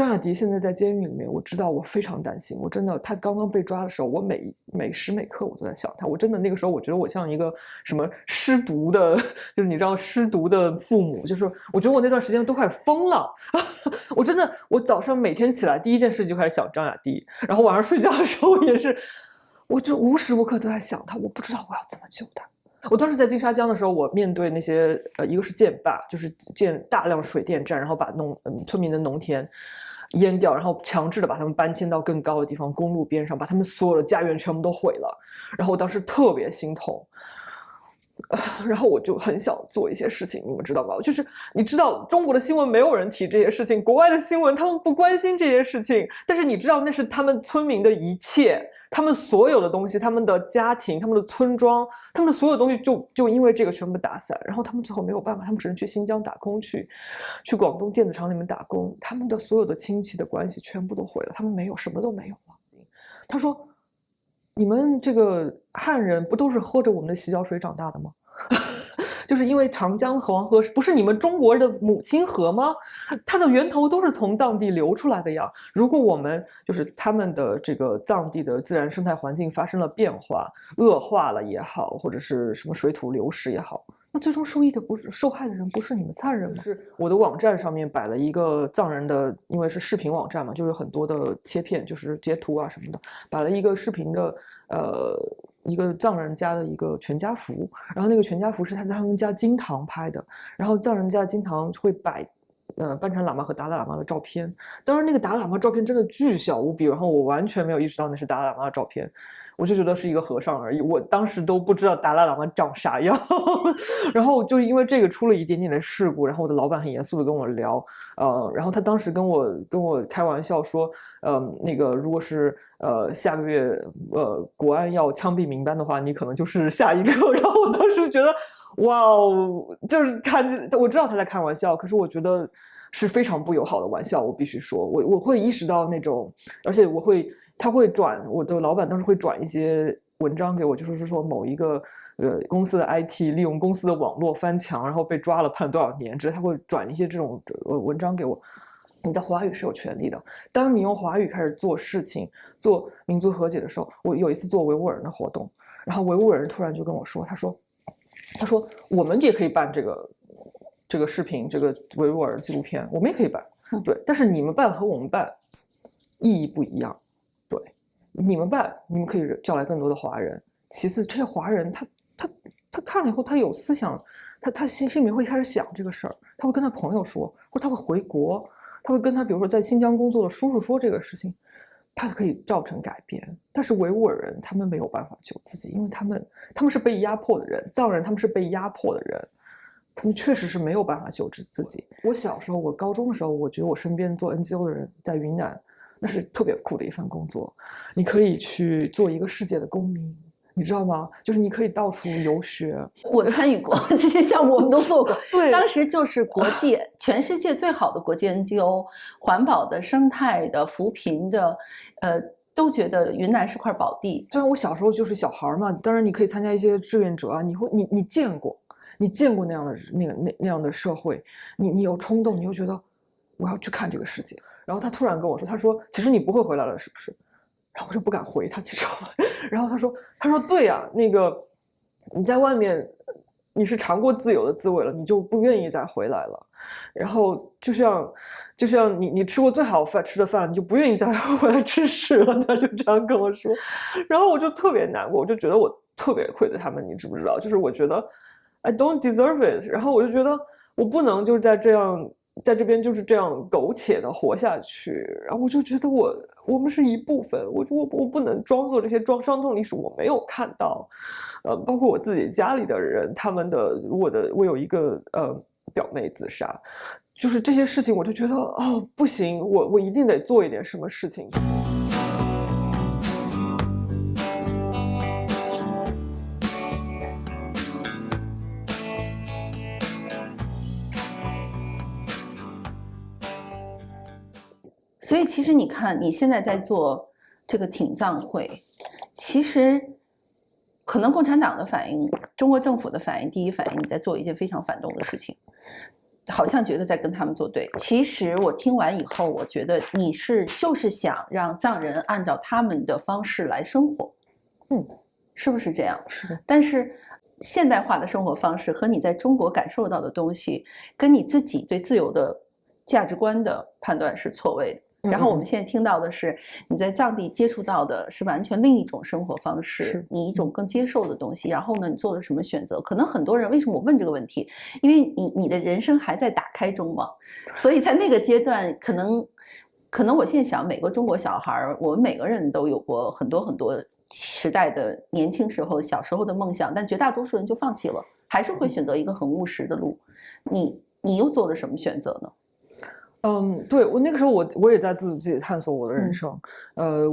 张亚迪现在在监狱里面，我知道我非常担心，我真的，他刚刚被抓的时候，我每时每刻我都在想他，我真的那个时候我觉得我像一个什么失独的，就是你知道失独的父母，就是我觉得我那段时间都快疯了，我真的，我早上每天起来第一件事就开始想张亚迪，然后晚上睡觉的时候也是，我就无时无刻都在想他，我不知道我要怎么救他。我当时在金沙江的时候，我面对那些一个是建坝，就是建大量水电站，然后把村民的农田淹掉，然后强制的把他们搬迁到更高的地方，公路边上，把他们所有的家园全部都毁了。然后我当时特别心痛，然后我就很想做一些事情，你们知道吗？就是你知道中国的新闻没有人提这些事情，国外的新闻他们不关心这些事情，但是你知道那是他们村民的一切，他们所有的东西，他们的家庭，他们的村庄，他们的所有东西就因为这个全部打散，然后他们最后没有办法，他们只能去新疆打工去广东电子厂里面打工，他们的所有的亲戚的关系全部都毁了，他们没有，什么都没有了。他说你们这个汉人不都是喝着我们的洗脚水长大的吗？就是因为长江黄河不是你们中国的母亲河吗？它的源头都是从藏地流出来的呀。如果我们就是他们的这个藏地的自然生态环境发生了变化，恶化了也好，或者是什么水土流失也好，那最终受害的人不是你们藏人吗？就是我的网站上面摆了一个藏人的，因为是视频网站嘛，就有很多的切片，就是截图啊什么的，摆了一个视频的一个藏人家的一个全家福，然后那个全家福是他在他们家金堂拍的，然后藏人家金堂会摆班禅喇嘛和达赖喇嘛的照片，当然那个达赖喇嘛照片真的巨小无比，然后我完全没有意识到那是达赖喇嘛的照片，我就觉得是一个和尚而已，我当时都不知道达赖喇嘛长啥样然后就因为这个出了一点点的事故，然后我的老板很严肃的跟我聊，然后他当时跟我开玩笑说，那个如果是下个月国安要枪毙民班的话，你可能就是下一个。然后我当时觉得，哇哦，就是我知道他在开玩笑，可是我觉得是非常不友好的玩笑，我必须说，我会意识到那种，而且他会转，我的老板当时会转一些文章给我，就是说某一个公司的 IT 利用公司的网络翻墙，然后被抓了判多少年，之类，他会转一些这种文章给我。你的华语是有权利的。当你用华语开始做事情、做民族和解的时候，我有一次做维吾尔人的活动，然后维吾尔人突然就跟我说，他说我们也可以办这个视频，这个维吾尔纪录片，我们也可以办，对，但是你们办和我们办意义不一样，对，你们办，你们可以叫来更多的华人。其次，这些华人他看了以后，他有思想，他心里面会开始想这个事儿，他会跟他朋友说，或者他会回国。他会跟他比如说在新疆工作的叔叔说这个事情，他可以造成改变。但是维吾尔人他们没有办法救自己，因为他们是被压迫的人，藏人他们是被压迫的人，他们确实是没有办法救治自己。我小时候，我高中的时候，我觉得我身边做 NGO 的人在云南，那是特别酷的一份工作，你可以去做一个世界的公民。你知道吗？就是你可以到处游学。我参与过这些项目，我们都做过。对，当时就是国际全世界最好的国际 NGO， 环保的、生态的、扶贫的，都觉得云南是块宝地。虽然我小时候就是小孩嘛，当然你可以参加一些志愿者啊，你见过那样的那样的社会，你有冲动，你又觉得我要去看这个世界。然后他突然跟我说，他说其实你不会回来了，是不是？然后我就不敢回他，你知道吗？然后他说对呀，那个你在外面你是尝过自由的滋味了，你就不愿意再回来了。然后就像你吃过最好吃的饭，你就不愿意再回来吃屎了。他就这样跟我说，然后我就特别难过，我就觉得我特别愧对他们，你知不知道？就是我觉得 I don't deserve it， 然后我就觉得我不能就是在这边就是这样苟且的活下去，然后我就觉得我们是一部分，我不能装作这些伤痛历史我没有看到，包括我自己家里的人，他们的我有一个表妹自杀，就是这些事情我就觉得哦不行，我一定得做一点什么事情。所以其实你看，你现在在做这个挺藏会，其实可能共产党的反应、中国政府的反应，第一反应你在做一件非常反动的事情，好像觉得在跟他们作对。其实我听完以后，我觉得你就是想让藏人按照他们的方式来生活，是不是这样？是的。但是现代化的生活方式和你在中国感受到的东西，跟你自己对自由的价值观的判断是错位的。然后我们现在听到的是，你在藏地接触到的是完全另一种生活方式，你一种更接受的东西。然后呢，你做了什么选择？可能很多人为什么我问这个问题？因为你的人生还在打开中嘛，所以在那个阶段，可能我现在想，美国、中国小孩，我们每个人都有过很多很多时代的年轻时候、小时候的梦想，但绝大多数人就放弃了，还是会选择一个很务实的路。你又做了什么选择呢？对，我那个时候我也在自己探索我的人生，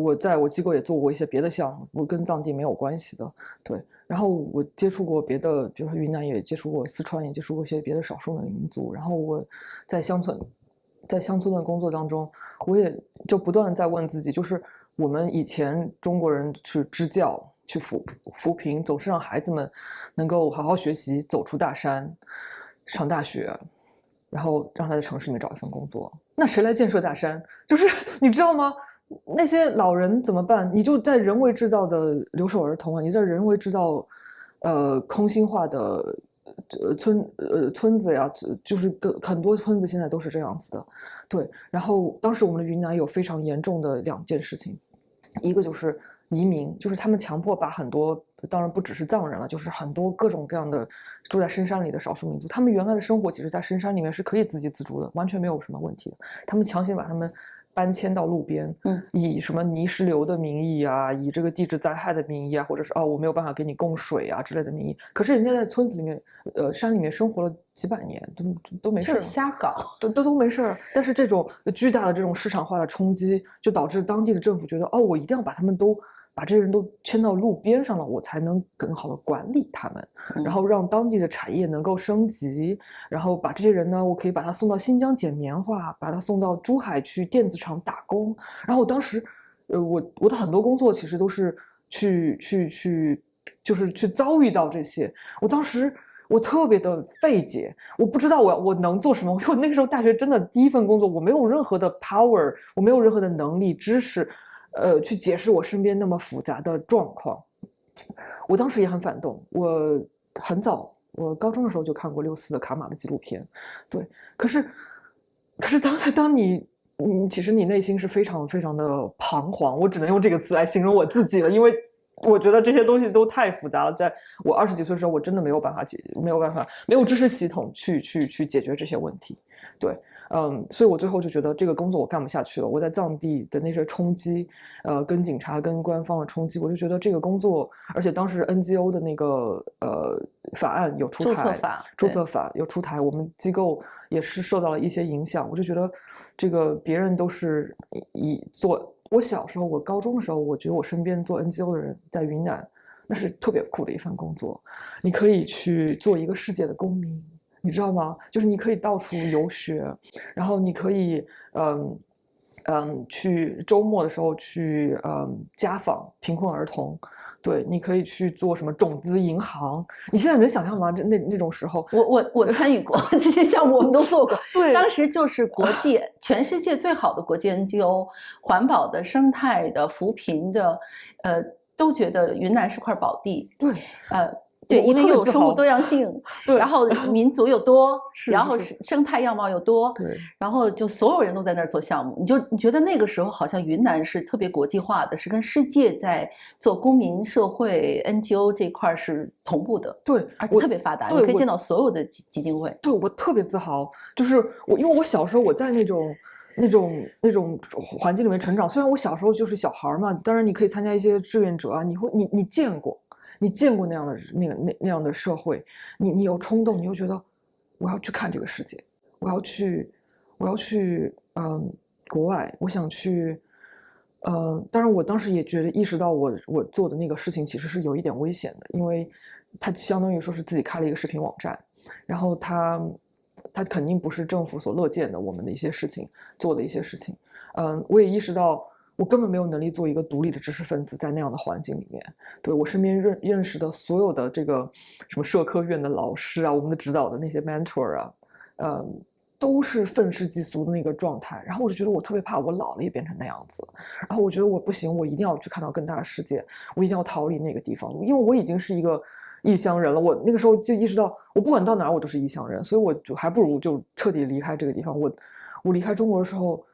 我在我机构也做过一些别的项目，我跟藏地没有关系的，对。然后我接触过别的，比如说云南也接触过，四川也接触过一些别的少数的民族。然后我在乡村的工作当中，我也就不断的在问自己，就是我们以前中国人去支教、去扶贫，总是让孩子们能够好好学习，走出大山，上大学。然后让他在城市里面找一份工作，那谁来建设大山？就是你知道吗？那些老人怎么办？你就在人为制造的留守儿童啊，你在人为制造，空心化的村子呀，就是很多村子现在都是这样子的，对。然后当时我们的云南有非常严重的2件事情，一个就是移民，就是他们强迫把很多，当然不只是藏人了，就是很多各种各样的住在深山里的少数民族，他们原来的生活其实在深山里面是可以自给自足的，完全没有什么问题的。他们强行把他们搬迁到路边，以什么泥石流的名义啊，以这个地质灾害的名义啊，或者是我没有办法给你供水啊之类的名义。可是人家在村子里面，山里面生活了几百年，都没事，就是瞎搞，都没事。但是这种巨大的这种市场化的冲击，就导致当地的政府觉得，我一定要把这些人都迁到路边上了，我才能更好的管理他们，然后让当地的产业能够升级，然后把这些人呢，我可以把他送到新疆捡棉花，把他送到珠海去电子厂打工。然后当时，我的很多工作其实都是就是去遭遇到这些。我当时我特别的费解，我不知道我能做什么。因为那个时候大学真的第一份工作，我没有任何的 power， 我没有任何的能力知识。去解释我身边那么复杂的状况，我当时也很反动。我很早，我高中的时候就看过6·4的卡马的纪录片，对。可是当你其实你内心是非常非常的彷徨，我只能用这个词来形容我自己了，因为我觉得这些东西都太复杂了。在我20几岁的时候，我真的没有办法，没有知识系统去解决这些问题，对。所以我最后就觉得这个工作我干不下去了。我在藏地的那些冲击，跟警察跟官方的冲击，我就觉得这个工作，而且当时 NGO 的那个法案有出台，注册法有出台，我们机构也是受到了一些影响。我就觉得这个别人都是做。我小时候，我高中的时候，我觉得我身边做 NGO 的人在云南，那是特别酷的一份工作。你可以去做一个世界的公民。你知道吗？就是你可以到处游学，然后你可以去周末的时候去家访贫困儿童，对，你可以去做什么种子银行。你现在能想象吗？那种时候，我参与过这些项目，我们都做过。对，当时就是全世界最好的国际 NGO， 环保的、生态的、扶贫的，都觉得云南是块宝地。对，对，因为又有生物多样性，然后民族又多，然后生态样貌又多，对，然后就所有人都在那儿做项目，你觉得那个时候好像云南是特别国际化的，是跟世界在做公民社会 NGO 这块是同步的，对，而且特别发达，你可以见到所有的基金会。对，我特别自豪，就是因为我小时候我在那种环境里面成长，虽然我小时候就是小孩嘛，当然你可以参加一些志愿者啊，你见过那样的那样的社会，你有冲动，你又觉得我要去看这个世界，我要去国外，我想去当然我当时也意识到我做的那个事情其实是有一点危险的，因为它相当于说是自己开了一个视频网站，然后它肯定不是政府所乐见的我们的一些事情做的一些事情，我也意识到。我根本没有能力做一个独立的知识分子，在那样的环境里面。对，我身边认识的所有的这个什么社科院的老师啊，我们的指导的那些 mentor 啊，都是愤世嫉俗的那个状态，然后我就觉得我特别怕我老了也变成那样子，然后我觉得我不行，我一定要去看到更大的世界，我一定要逃离那个地方，因为我已经是一个异乡人了，我那个时候就意识到，我不管到哪儿我都是异乡人，所以我就还不如就彻底离开这个地方。我离开中国的时候，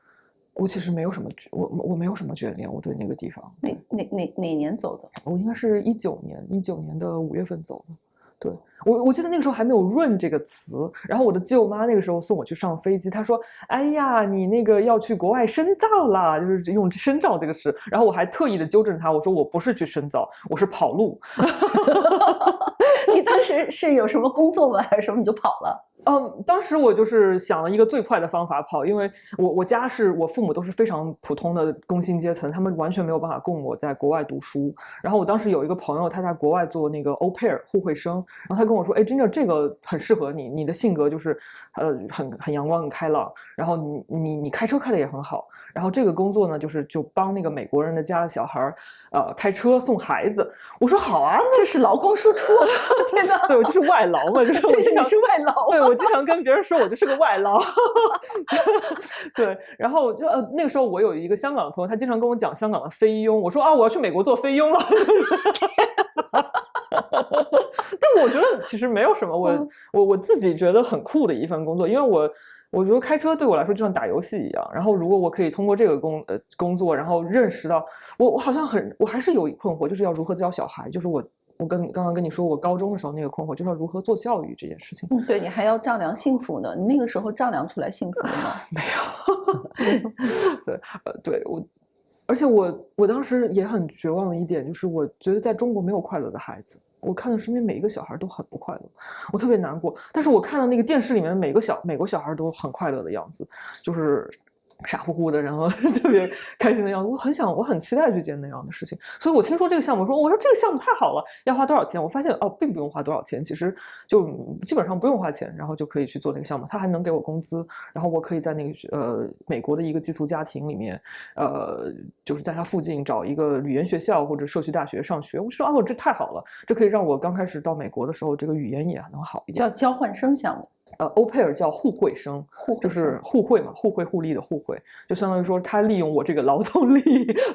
我其实没有什么，我没有什么眷恋，我对那个地方。哪年走的？我应该是19年的5月份走的。对，我记得那个时候还没有"润"这个词，然后我的舅妈那个时候送我去上飞机，她说：“哎呀，你那个要去国外深造啦，就是用深造这个词。”然后我还特意的纠正她，我说我不是去深造，我是跑路。你当时是有什么工作吗？还是什么你就跑了？当时我就是想了一个最快的方法跑，因为我家是我父母都是非常普通的工薪阶层，他们完全没有办法供我在国外读书。然后我当时有一个朋友，他在国外做那个 au pair 互惠生，然后他跟我说：“哎，Ginger，这个很适合你，你的性格就是很阳光、很开朗，然后你开车开的也很好。然后这个工作呢，就帮那个美国人的家的小孩开车送孩子。”我说：“好啊，这是劳工输出，天哪！对，我就是外劳嘛，就是我经常你是外劳，对我经常跟别人说我就是个外劳。对，然后就那个时候我有一个香港的朋友，他经常跟我讲香港的菲佣，我说啊，我要去美国做菲佣了。但我觉得其实没有什么，我自己觉得很酷的一份工作，因为我觉得开车对我来说就像打游戏一样。然后如果我可以通过这个工作，然后认识到我好像我还是有困惑，就是要如何教小孩，就是我刚刚跟你说我高中的时候那个困惑，就是要如何做教育这件事情。对，你还要丈量幸福呢，你那个时候丈量出来幸福了吗？没有。对，对而且我当时也很绝望的一点就是，我觉得在中国没有快乐的孩子。我看到身边每一个小孩都很不快乐，我特别难过。但是我看到那个电视里面的美国小孩都很快乐的样子，就是傻乎乎的，然后特别开心的样子。我很期待去见那样的事情。所以我听说这个项目，我说这个项目太好了，要花多少钱？我发现并不用花多少钱，其实就基本上不用花钱，然后就可以去做那个项目。他还能给我工资，然后我可以在那个美国的一个寄宿家庭里面，就是在他附近找一个语言学校或者社区大学上学。我说这太好了，这可以让我刚开始到美国的时候，这个语言也能好一点。叫交换生项目。au pair 叫互惠生，就是互惠嘛，互惠互利的互惠，就相当于说他利用我这个劳动力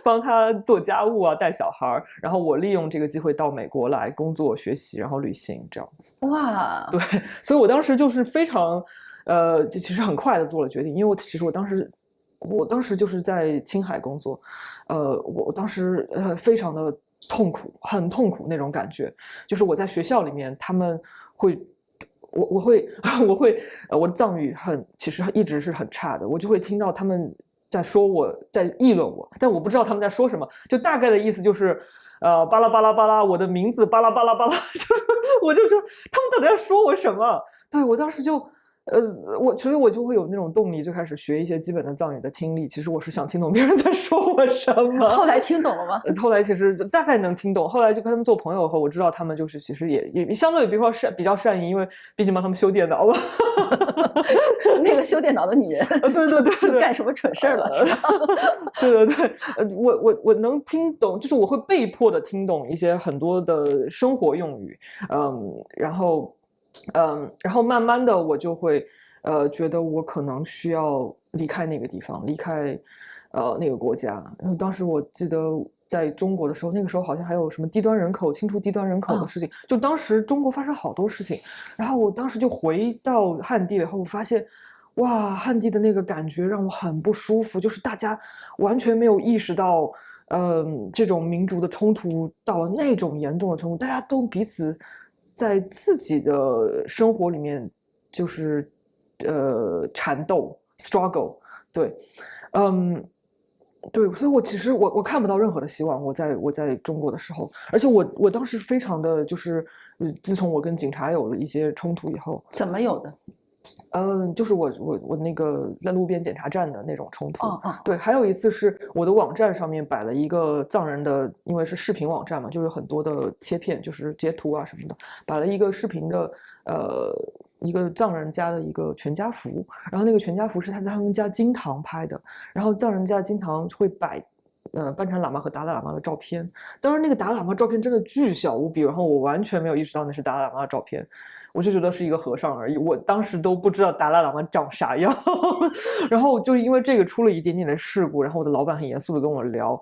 帮他做家务啊，带小孩，然后我利用这个机会到美国来工作、学习，然后旅行这样子。哇，对，所以我当时就是非常其实很快的做了决定，因为其实我当时就是在青海工作，我当时非常的痛苦，很痛苦那种感觉，就是我在学校里面他们会。我的藏语其实一直是很差的，我就会听到他们在议论我，但我不知道他们在说什么，就大概的意思就是巴拉巴拉巴拉，我的名字巴拉巴拉巴拉，就是我就他们到底在说我什么？对，我当时就所以我就会有那种动力，就开始学一些基本的藏语的听力。其实我是想听懂别人在说我什么。后来听懂了吗？后来其实就大概能听懂。后来就跟他们做朋友后，我知道他们就是其实也相对比如说比较善意，因为毕竟帮他们修电脑嘛。那个修电脑的女人，对，干什么蠢事儿了？对，我能听懂，就是我会被迫的听懂一些很多的生活用语，然后慢慢的我就会觉得我可能需要离开那个地方，离开那个国家。然后当时我记得在中国的时候，那个时候好像还有什么低端人口清除低端人口的事情，就当时中国发生好多事情，然后我当时就回到汉地了以后，我发现哇，汉地的那个感觉让我很不舒服，就是大家完全没有意识到这种民族的冲突到了那种严重的程度，大家都彼此在自己的生活里面就是缠斗 struggle， 对，对，所以我其实我看不到任何的希望。我在中国的时候，而且我当时非常的就是，自从我跟警察有了一些冲突以后，怎么有的？就是我那个在路边检查站的那种冲突。对，还有一次是我的网站上面摆了一个藏人的，因为是视频网站嘛，就有很多的切片，就是截图啊什么的，摆了一个视频的一个藏人家的一个全家福，然后那个全家福是他在他们家金堂拍的，然后藏人家金堂会摆班禅喇嘛和达赖喇嘛的照片，当然那个达赖喇嘛照片真的巨小无比，然后我完全没有意识到那是达赖喇嘛的照片。我就觉得是一个和尚而已。我当时都不知道达赖喇嘛长啥样，然后就因为这个出了一点点的事故，然后我的老板很严肃的跟我聊，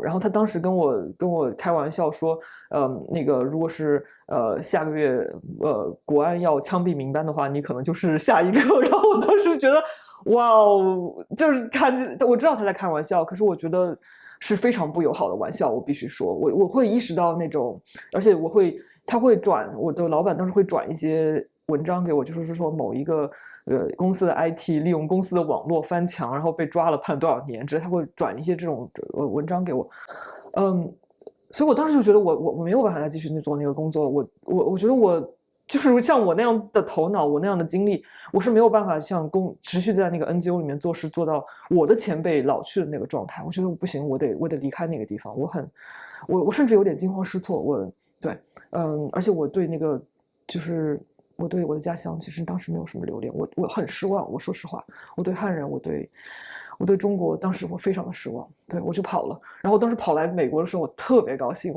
然后他当时跟我开玩笑说，那个如果是下个月国安要枪毙民班的话，你可能就是下一个。然后我当时觉得，哇哦，就是我知道他在开玩笑，可是我觉得是非常不友好的玩笑，我必须说，我会意识到那种，而且他会转，我的老板当时会转一些文章给我，就是说某一个公司的 IT 利用公司的网络翻墙，然后被抓了判多少年，之类他会转一些这种文章给我，所以我当时就觉得我没有办法再继续做那个工作了，我觉得我就是像我那样的头脑，我那样的经历，我是没有办法持续在那个 NGO 里面做事，做到我的前辈老去的那个状态。我觉得不行，我得离开那个地方。我甚至有点惊慌失措。而且我对那个就是我对我的家乡，其实当时没有什么留恋。我很失望，我说实话，我对汉人，我对中国，当时我非常的失望。对，我就跑了。然后当时跑来美国的时候，我特别高兴。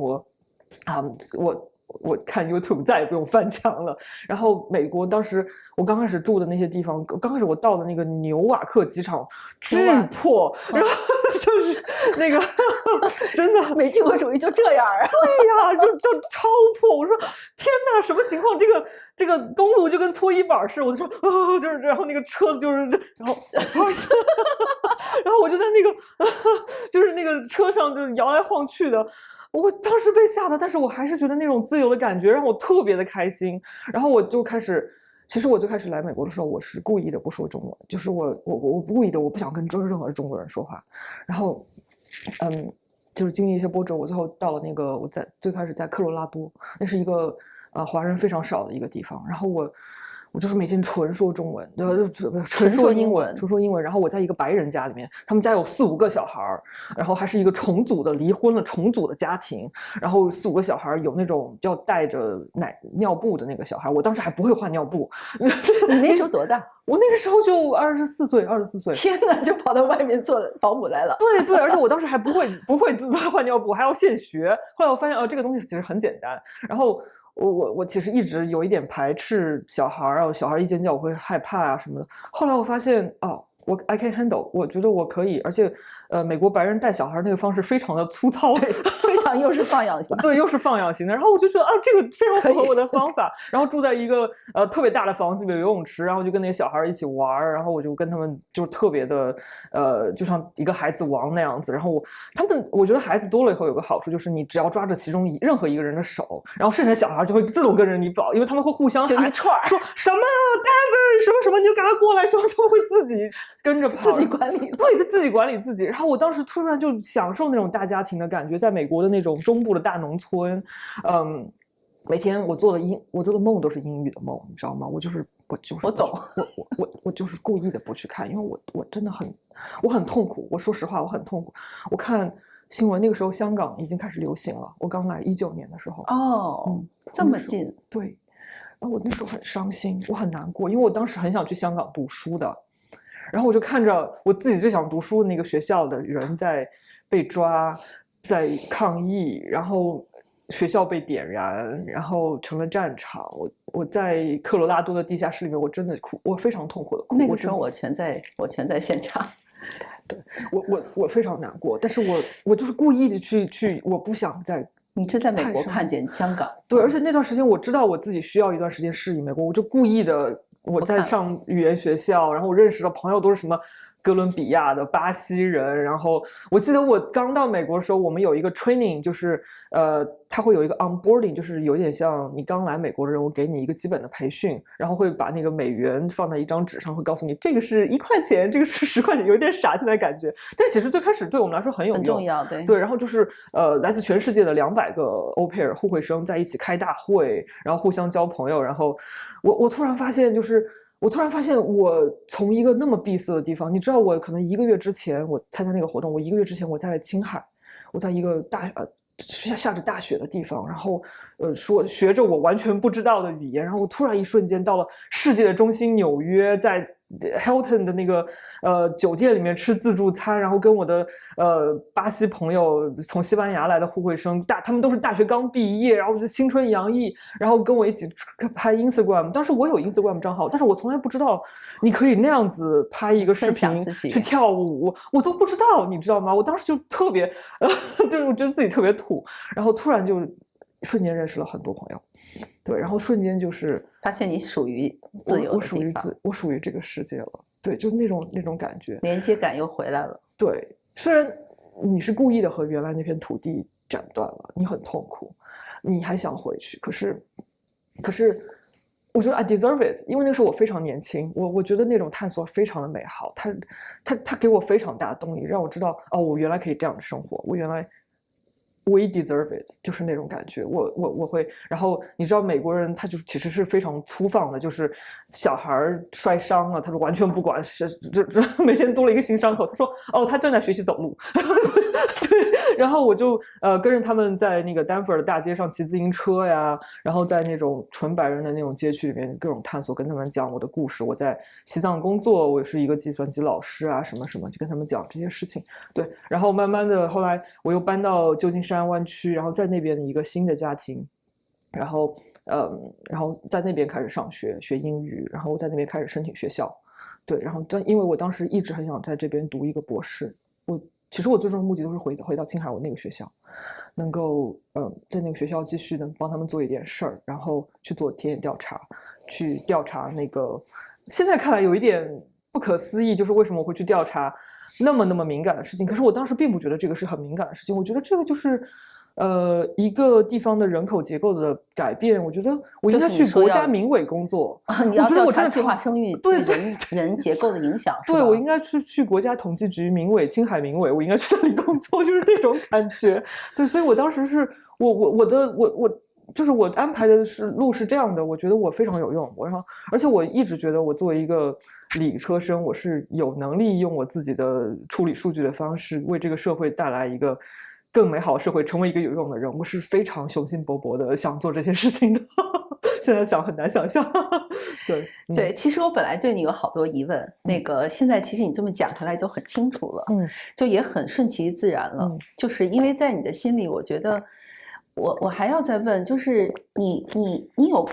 我看 YouTube 再也不用翻墙了。然后美国当时我刚开始住的那些地方，刚开始我到的那个纽瓦克机场巨破，然后就是那个真的美帝国主义就这样啊？对呀，就超破。我说天哪，什么情况？这个公路就跟搓衣板似的。我就说就是，然后那个车子就是，然后然后我就在那个就是那个车上就是摇来晃去的。我当时被吓的，但是我还是觉得那种自由的感觉让我特别的开心。然后我就开始来美国的时候，我是故意的不说中文，就是我故意的，我不想跟任何中国人说话。然后就是经历一些波折，我最后到了那个最开始在科罗拉多，那是一个华人非常少的一个地方。然后我就是每天纯说中文，纯说英文。然后我在一个白人家里面，他们家有4-5个小孩，然后还是一个离婚了重组的家庭，然后4-5个小孩有那种要带着尿布的那个小孩，我当时还不会换尿布。你那时候多大？我那个时候就24岁。天哪，就跑到外面做保姆来了。对，而且我当时还不会换尿布，还要现学。后来我发现这个东西其实很简单。然后我其实一直有一点排斥小孩，然后小孩一尖叫我会害怕啊什么的。后来我发现I can handle， 我觉得我可以，而且美国白人带小孩那个方式非常的粗糙，对，非常又是放养型，对，又是放养型的。然后我就觉得这个非常符合我的方法。然后住在一个特别大的房子里，有游泳池，然后就跟那些小孩一起玩，然后我就跟他们就特别的就像一个孩子王那样子。然后我觉得孩子多了以后有个好处就是你只要抓着其中任何一个人的手，然后剩下的小孩就会自动跟着你跑，因为他们会互相喊就一串说什么 David 什么什么，你就赶快过来，说他们会自己跟着跑，自己管理，对，就自己管理自己。然后我当时突然就享受那种大家庭的感觉，在美国的那种中部的大农村，每天我做的梦都是英语的梦，你知道吗？我懂，我就是故意的不去看，因为我真的我很痛苦。我说实话，我很痛苦。我看新闻，那个时候香港已经开始流行了。我刚来19年的时候，这么近，对。然后我那时候很伤心，我很难过，因为我当时很想去香港读书的。然后我就看着我自己最想读书的那个学校的人在被抓，在抗议，然后学校被点燃，然后成了战场。我在科罗拉多的地下室里面，我真的哭，我非常痛苦的哭。那个时候我全在现场。对，我非常难过，但是我就是故意的去，我不想再。你是在美国看见香港？对，而且那段时间我知道我自己需要一段时间适应美国，我就故意的。我在上语言学校，然后我认识的朋友都是什么哥伦比亚的、巴西人。然后我记得我刚到美国的时候，我们有一个 training， 就是他会有一个 onboarding， 就是有点像你刚来美国的人，我给你一个基本的培训，然后会把那个美元放在一张纸上，会告诉你这个是1块钱，这个是10块钱，有点傻现在感觉，但其实最开始对我们来说很有用，很重要，对。然后就是来自全世界的200个欧佩尔互惠生在一起开大会，然后互相交朋友。然后我突然发现我从一个那么闭塞的地方，你知道我可能1个月之前我参加那个活动，我1个月之前我在青海，我在一个下着大雪的地方，然后学着我完全不知道的语言，然后我突然一瞬间到了世界的中心纽约，在 Hilton 的那个酒店里面吃自助餐，然后跟我的巴西朋友从西班牙来的互惠生，他们都是大学刚毕业，然后就青春洋溢，然后跟我一起拍 Instagram。当时我有 Instagram 账号，但是我从来不知道你可以那样子拍一个视频去跳舞，我都不知道，你知道吗？我当时就特别就是我觉得自己特别土，然后突然就瞬间认识了很多朋友，对，然后瞬间就是发现你属于自由的地方，我属于这个世界了，对，就那种感觉，连接感又回来了。对，虽然你是故意的和原来那片土地斩断了，你很痛苦，你还想回去，可是我觉得 I deserve it， 因为那个时候我非常年轻，我觉得那种探索非常的美好，它给我非常大的动力，让我知道哦，我原来可以这样的生活，我原来We deserve it， 就是那种感觉。我会，然后你知道美国人他就其实是非常粗放的，就是小孩摔伤了，他说完全不管，这每天多了一个新伤口。他说哦，他正在学习走路。对，然后我就跟着他们在那个丹佛的大街上骑自行车呀，然后在那种纯白人的那种街区里面各种探索，跟他们讲我的故事。我在西藏工作，我是一个计算机老师啊，什么什么，就跟他们讲这些事情。对，然后慢慢的后来我又搬到旧金山湾区，然后在那边的一个新的家庭，然后在那边开始上学学英语，然后在那边开始申请学校。对，然后因为我当时一直很想在这边读一个博士，其实我最终的目的都是回到青海我那个学校，能够在那个学校继续能帮他们做一点事儿，然后去做田野调查，去调查那个现在看来有一点不可思议，就是为什么我会去调查那么敏感的事情。可是我当时并不觉得这个是很敏感的事情，我觉得这个就是一个地方的人口结构的改变。我觉得我应该去国家民委工作，你要调查我觉得我真的计划生育对人结构的影响。对，我应该去国家统计局民委、青海民委，我应该去那里工作，就是那种感觉。对，所以我当时是我就是我安排的路是这样的，我觉得我非常有用。而且我一直觉得我作为一个理科生，我是有能力用我自己的处理数据的方式，为这个社会带来一个更美好的社会，成为一个有用的人。我是非常雄心勃勃的想做这些事情的。现在想很难想象。对对，其实我本来对你有好多疑问，那个现在其实你这么讲下来都很清楚了，就也很顺其自然了。就是因为在你的心里，我觉得我还要再问，就是你有，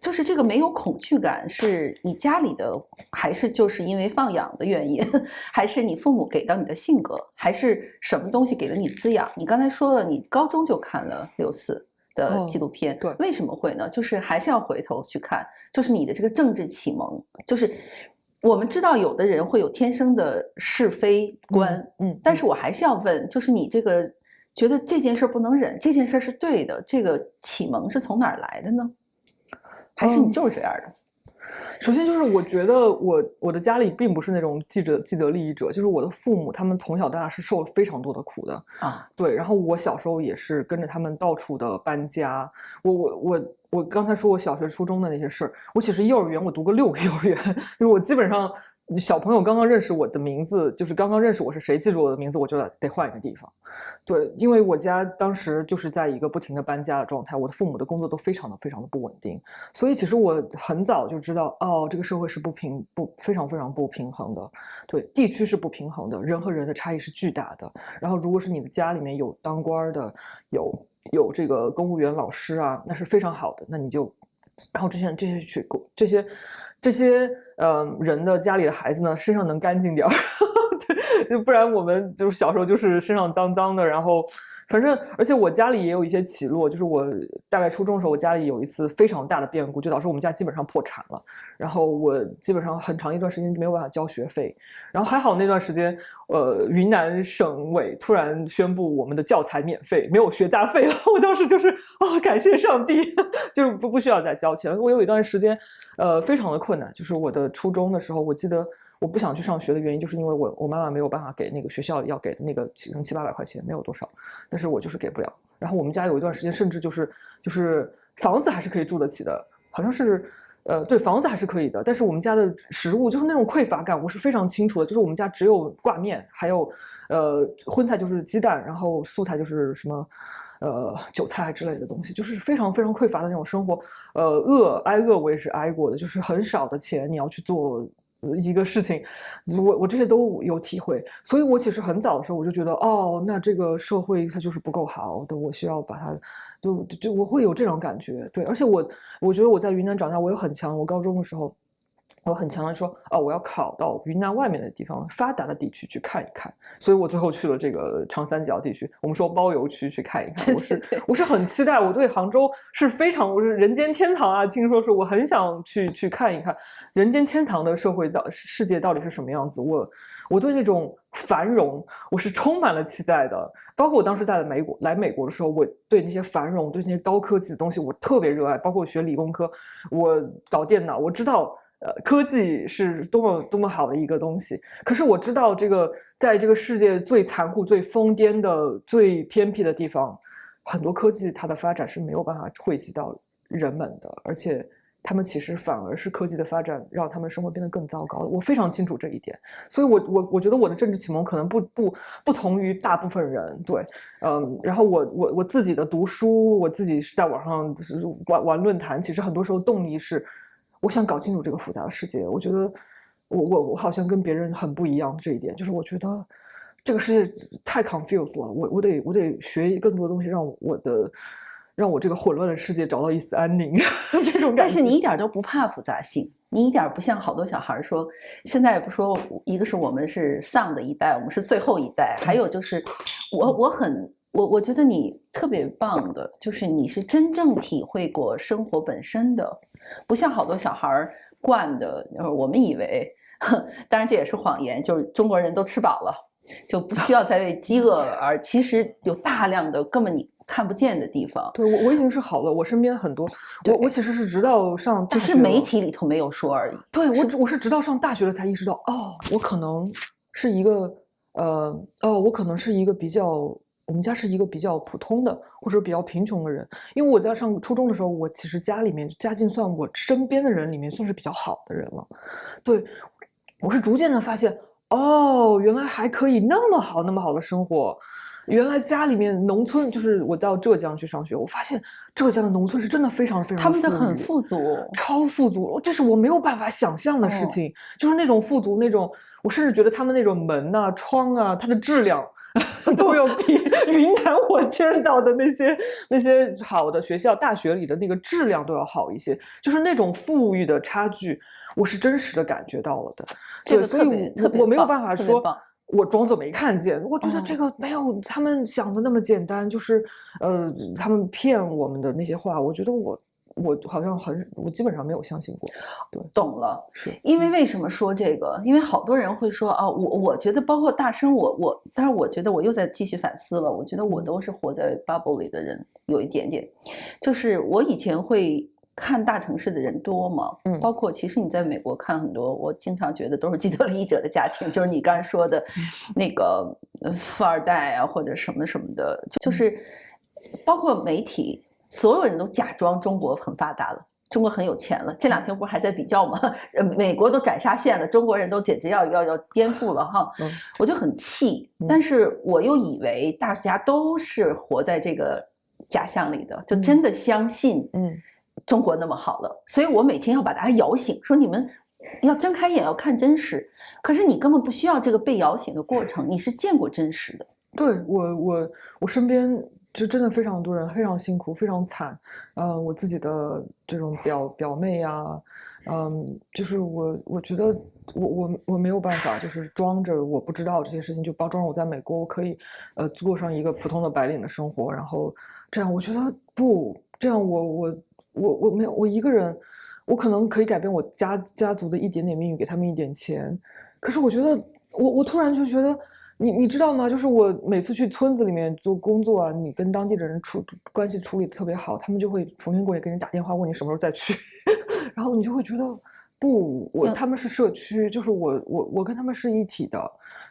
就是这个没有恐惧感，是你家里的，还是就是因为放养的原因，还是你父母给到你的性格，还是什么东西给了你滋养？你刚才说了，你高中就看了6·4的纪录片，对，为什么会呢？就是还是要回头去看，就是你的这个政治启蒙，就是我们知道有的人会有天生的是非观，但是我还是要问，就是你这个觉得这件事不能忍，这件事是对的，这个启蒙是从哪儿来的呢？还是你就是这样的？首先就是我觉得我的家里并不是那种既得利益者，就是我的父母他们从小到大是受了非常多的苦的啊。对，然后我小时候也是跟着他们到处的搬家。我刚才说我小学初中的那些事儿，我其实幼儿园我读过6个幼儿园，就是我基本上小朋友刚刚认识我的名字，就是刚刚认识我是谁，记住我的名字，我就得换一个地方。对，因为我家当时就是在一个不停的搬家的状态，我的父母的工作都非常的不稳定，所以其实我很早就知道，哦，这个社会是非常不平衡的，对，地区是不平衡的，人和人的差异是巨大的。然后如果是你的家里面有当官的，有这个公务员老师啊，那是非常好的，那你就。然后这些人的家里的孩子呢，身上能干净点儿，对，不然我们就是小时候就是身上脏脏的，然后反正而且我家里也有一些起落，就是我大概初中的时候，我家里有一次非常大的变故，就导致我们家基本上破产了，然后我基本上很长一段时间就没有办法交学费，然后还好那段时间，云南省委突然宣布我们的教材免费，没有学杂费了，我当时就是感谢上帝，就是不需要再交钱了。我有一段时间，非常的困难，就是我的初中的时候，我记得我不想去上学的原因，就是因为我妈妈没有办法给那个学校要给的那个700-800块钱，没有多少，但是我就是给不了。然后我们家有一段时间，甚至就是房子还是可以住得起的，好像是。对，房子还是可以的，但是我们家的食物就是那种匮乏感，我是非常清楚的。就是我们家只有挂面，还有荤菜就是鸡蛋，然后素菜就是什么韭菜之类的东西，就是非常匮乏的那种生活。挨饿我也是挨过的，就是很少的钱你要去做一个事情，我这些都有体会，所以我其实很早的时候我就觉得，哦，那这个社会它就是不够好的，我需要把它，就我会有这种感觉，对，而且我觉得我在云南长大，我有很强，我高中的时候。我很强的说，哦，我要考到云南外面的地方，发达的地区去看一看。所以我最后去了这个长三角地区，我们说包邮区去看一看。我是很期待，我对杭州是非常，我是人间天堂啊！听说是我很想去看一看人间天堂的世界到底是什么样子。我对那种繁荣我是充满了期待的。包括我当时在来美国的时候，我对那些繁荣，对那些高科技的东西我特别热爱。包括我学理工科，我搞电脑，我知道。科技是多么好的一个东西，可是我知道在这个世界最残酷、最疯癫的、最偏僻的地方，很多科技它的发展是没有办法惠及到人们的，而且他们其实反而是科技的发展让他们生活变得更糟糕。我非常清楚这一点，所以我觉得我的政治启蒙可能不同于大部分人，对，然后我自己的读书，我自己是在网上玩论坛，其实很多时候动力是。我想搞清楚这个复杂的世界，我觉得我好像跟别人很不一样，这一点就是我觉得这个世界太 confused 了，我得学更多的东西，让我这个混乱的世界找到一丝安宁，这种感觉。但是你一点都不怕复杂性，你一点不像好多小孩说，现在不说一个是我们是丧的一代，我们是最后一代，还有就是我觉得你特别棒的，就是你是真正体会过生活本身的，不像好多小孩惯的，我们以为，当然这也是谎言，就是中国人都吃饱了，就不需要再为饥饿而，其实有大量的根本你看不见的地方。对，我已经是好了，我身边很多，我其实是直到上大学，只是媒体里头没有说而已。对，我是直到上大学了才意识到，哦，我可能是一个，我可能是一个比较。我们家是一个比较普通的或者比较贫穷的人，因为我在上初中的时候，我其实家里面家境算我身边的人里面算是比较好的人了。对，我是逐渐的发现，哦，原来还可以那么好的生活。原来家里面农村，就是我到浙江去上学，我发现浙江的农村是真的非常非常他们的很富足，超富足，这是我没有办法想象的事情。就是那种富足，那种我甚至觉得他们那种门啊、窗啊，它的质量。都有比云南我见到的那些好的学校、大学里的那个质量都要好一些，就是那种富裕的差距，我是真实的感觉到了的。这个所以我没有办法说我装作没看见，我觉得这个没有他们想的那么简单，就是他们骗我们的那些话，我觉得我好像我基本上没有相信过。对，懂了，是因为为什么说这个？因为好多人会说啊，我觉得包括大生，但是我觉得我又在继续反思了。我觉得我都是活在 bubble 里的人，有一点点，就是我以前会看大城市的人多嘛，包括其实你在美国看很多，我经常觉得都是既得利益者的家庭，就是你刚才说的那个富二代啊，或者什么什么的，就是包括媒体。所有人都假装中国很发达了，中国很有钱了。这两天不是还在比较吗？美国都斩下线了，中国人都简直要颠覆了哈！我就很气，但是我又以为大家都是活在这个假象里的，就真的相信中国那么好了。所以我每天要把大家摇醒，说你们要睁开眼要看真实。可是你根本不需要这个被摇醒的过程，你是见过真实的。对，我身边。就真的非常多人非常辛苦，非常惨，我自己的这种表妹啊，就是我觉得我没有办法，就是装着我不知道这些事情，就包装我在美国我可以过上一个普通的白领的生活，然后这样我觉得不这样我没有我一个人，我可能可以改变我家族的一点点命运，给他们一点钱，可是我觉得我突然就觉得。你知道吗？就是我每次去村子里面做工作啊，你跟当地的人关系处理得特别好，他们就会逢年过节给你打电话问你什么时候再去，然后你就会觉得不，他们是社区，就是我跟他们是一体的，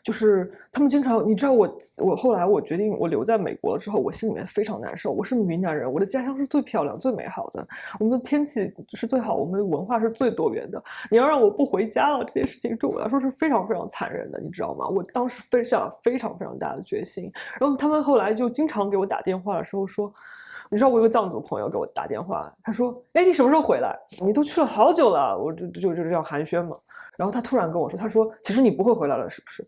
就是他们经常，你知道我后来我决定我留在美国了之后，我心里面非常难受。我是云南人，我的家乡是最漂亮、最美好的，我们的天气是最好，我们的文化是最多元的。你要让我不回家了，这件事情对我来说是非常非常残忍的，你知道吗？我当时下了非常非常大的决心，然后他们后来就经常给我打电话的时候说。你知道我有个藏族朋友给我打电话，他说：“哎，你什么时候回来？你都去了好久了。”我就这样寒暄嘛。然后他突然跟我说，他说其实你不会回来了是不是？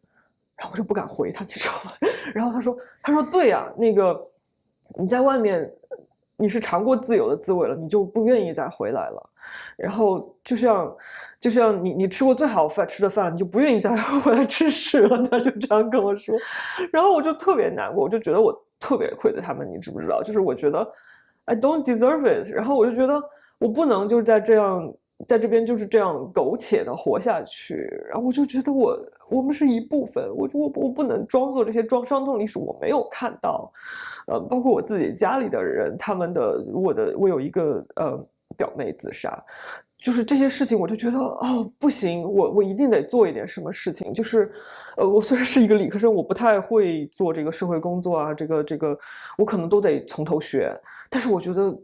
然后我就不敢回他，你知道吗？然后他说对呀，那个你在外面你是尝过自由的滋味了，你就不愿意再回来了。然后就像你吃过最好吃的饭，你就不愿意再回来吃屎了。他就这样跟我说，然后我就特别难过，我就觉得我特别愧对他们，你知不知道？就是我觉得 I don't deserve it， 然后我就觉得我不能就是在这边就是这样苟且的活下去，然后我就觉得我们是一部分，我不能装作这些伤痛历史我没有看到，包括我自己家里的人，我有一个表妹自杀，就是这些事情，我就觉得哦不行，我一定得做一点什么事情。就是我虽然是一个理科生，我不太会做这个社会工作啊，这个我可能都得从头学，但是我觉得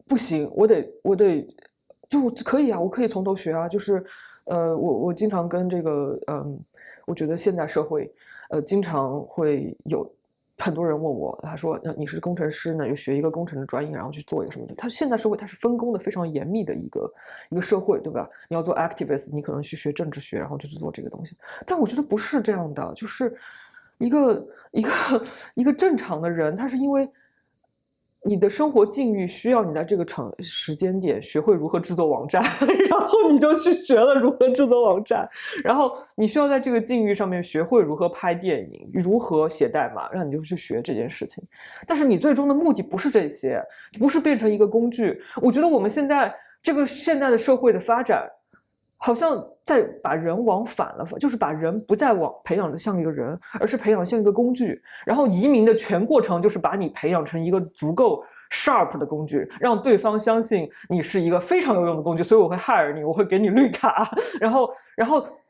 不行，我得就可以啊，我可以从头学啊。就是我经常跟这个我觉得现代社会经常会有很多人问我，他说你是工程师呢，就学一个工程的专业，然后去做一个什么的。他现代社会它是分工的非常严密的一个社会，对吧？你要做 activist， 你可能去学政治学，然后就去做这个东西。但我觉得不是这样的，就是一个正常的人，他是因为你的生活境遇需要你在这个时间点学会如何制作网站，然后你就去学了如何制作网站，然后你需要在这个境遇上面学会如何拍电影，如何写代码，让你就去学这件事情。但是你最终的目的不是这些，不是变成一个工具。我觉得我们现在这个现代的社会的发展，好像在把人往反了，就是把人不再培养的像一个人，而是培养像一个工具。然后移民的全过程就是把你培养成一个足够 sharp 的工具，让对方相信你是一个非常有用的工具，所以我会 hire 你，我会给你绿卡。然后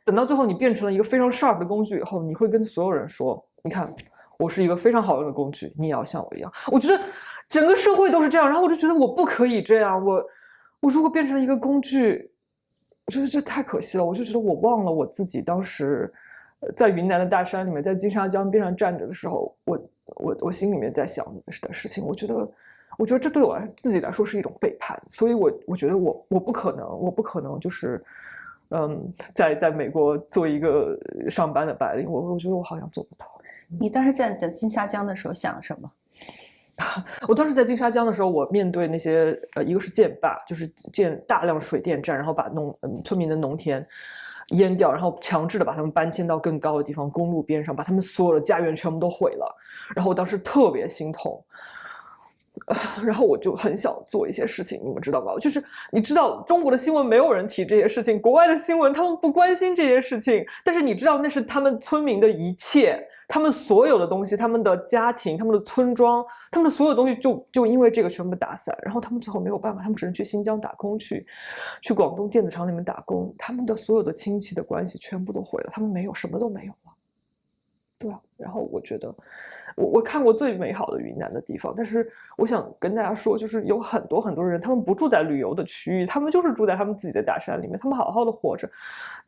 等到最后你变成了一个非常 sharp 的工具以后，你会跟所有人说，你看我是一个非常好用的工具，你也要像我一样。我觉得整个社会都是这样，然后我就觉得我不可以这样，我如果变成了一个工具，我觉得这太可惜了。我就觉得我忘了我自己当时在云南的大山里面，在金沙江边上站着的时候，我心里面在想的事情。我觉得这对我自己来说是一种背叛，所以我觉得我不可能就是在美国做一个上班的白领。我觉得我好像做不到。你当时站在金沙江的时候想什么？我当时在金沙江的时候，我面对那些一个是建坝，就是建大量水电站，然后把村民的农田淹掉，然后强制的把他们搬迁到更高的地方，公路边上，把他们所有的家园全部都毁了。然后我当时特别心痛。然后我就很想做一些事情，你们知道吗？就是你知道中国的新闻没有人提这些事情，国外的新闻他们不关心这些事情，但是你知道那是他们村民的一切，他们所有的东西，他们的家庭，他们的村庄，他们的所有东西就因为这个全部打散，然后他们最后没有办法，他们只能去新疆打工，去广东电子厂里面打工，他们的所有的亲戚的关系全部都毁了，他们没有，什么都没有了。对啊，然后我觉得我看过最美好的云南的地方，但是我想跟大家说，就是有很多人，他们不住在旅游的区域，他们就是住在他们自己的大山里面，他们好好的活着，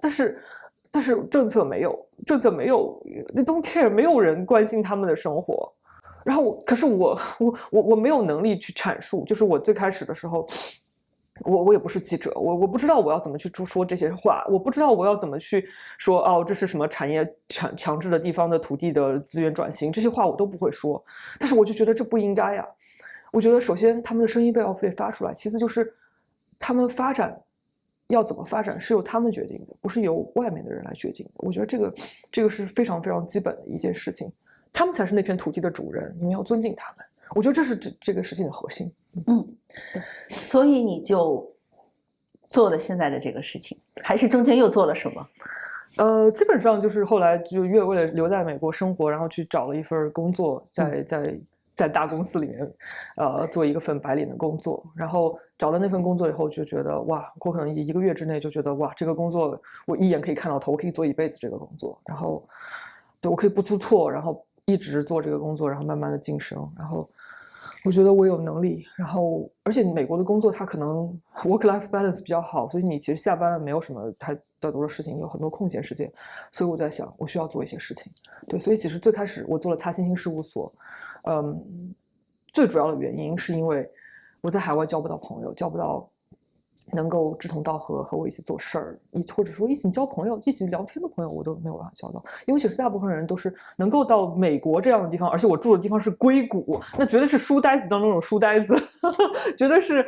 但是政策没有，they don't care， 没有人关心他们的生活。然后可是我没有能力去阐述，就是我最开始的时候。我也不是记者，我不知道我要怎么去说这些话，我不知道我要怎么去说这是什么产业强制的地方的土地的资源转型，这些话我都不会说。但是我就觉得这不应该呀。我觉得首先他们的声音要被发出来，其次就是他们发展要怎么发展是由他们决定的，不是由外面的人来决定的。我觉得这个是非常非常基本的一件事情，他们才是那片土地的主人，你们要尊敬他们。我觉得这是这个事情的核心。所以你就做了现在的这个事情，还是中间又做了什么？基本上就是后来就为了留在美国生活，然后去找了一份工作，在大公司里面，做一份白领的工作。然后找了那份工作以后，就觉得哇，我可能1个月之内就觉得哇，这个工作我一眼可以看到头，我可以做一辈子这个工作。然后，对，我可以不出错，然后一直做这个工作，然后慢慢的晋升，然后。我觉得我有能力，然后而且美国的工作它可能 work-life balance 比较好，所以你其实下班了没有什么太多的事情，有很多空闲时间，所以我在想我需要做一些事情。对，所以其实最开始我做了擦星星事务所，最主要的原因是因为我在海外交不到朋友，交不到能够志同道合和我一起做事儿，或者说一起交朋友、一起聊天的朋友，我都没有办法交到。因为其实大部分人都是能够到美国这样的地方，而且我住的地方是硅谷，那绝对是书呆子当中那种书呆子，绝对是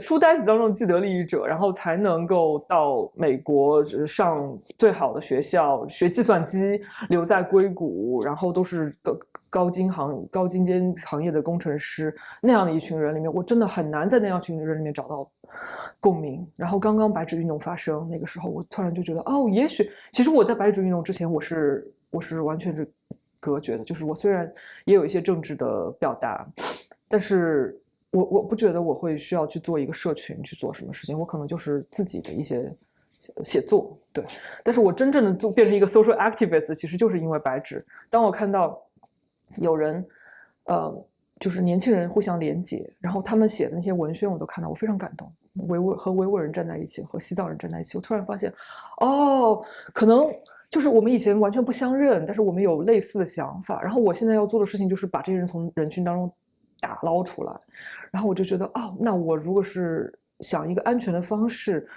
书呆子当中的既得利益者，然后才能够到美国上最好的学校，学计算机，留在硅谷，然后都是高精尖行业的工程师，那样的一群人里面，我真的很难在那样一群人里面找到共鸣。然后刚刚白纸运动发生那个时候，我突然就觉得，哦，也许其实我在白纸运动之前，我是完全是隔绝的，就是我虽然也有一些政治的表达，但是我不觉得我会需要去做一个社群去做什么事情，我可能就是自己的一些写作，对。但是我真正的变成一个 social activist， 其实就是因为白纸。当我看到有人，就是年轻人互相连结，然后他们写的那些文宣我都看到，我非常感动。和维吾尔人站在一起，和西藏人站在一起，我突然发现，哦，可能就是我们以前完全不相认，但是我们有类似的想法。然后我现在要做的事情就是把这些人从人群当中打捞出来。然后我就觉得，哦，那我如果是想一个安全的方式，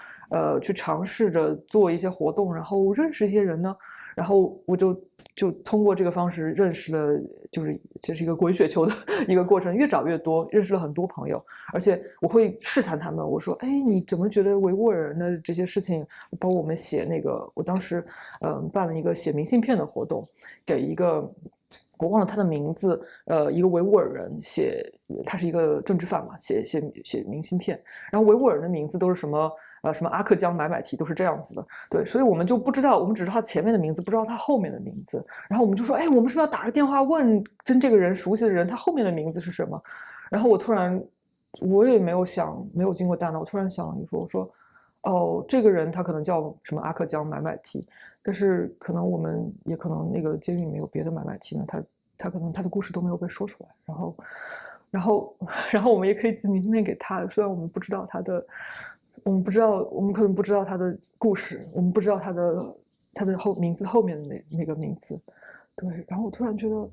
去尝试着做一些活动，然后认识一些人呢，然后我就通过这个方式认识了，这是一个滚雪球的一个过程，越找越多，认识了很多朋友，而且我会试探他们，我说，哎，你怎么觉得维吾尔人的这些事情，包括我们写那个，我当时办了一个写明信片的活动，给一个。我忘了他的名字，一个维吾尔人他是一个政治犯嘛，写明信片，然后维吾尔人的名字都是什么阿克江买提，都是这样子的，对，所以我们就不知道，我们只知道他前面的名字，不知道他后面的名字，然后我们就说，哎，我们是不是要打个电话问跟这个人熟悉的人，他后面的名字是什么？然后我也没有经过大脑，我突然想了一说，我说，哦，这个人他可能叫什么阿克江买提。但是可能我们也可能那个监狱里面有别的买提呢，他可能他的故事都没有被说出来，然后我们也可以寄明信片给他，虽然我们不知道我们可能不知道他的故事，我们不知道他的名字后面的那个名字，对，然后我突然觉得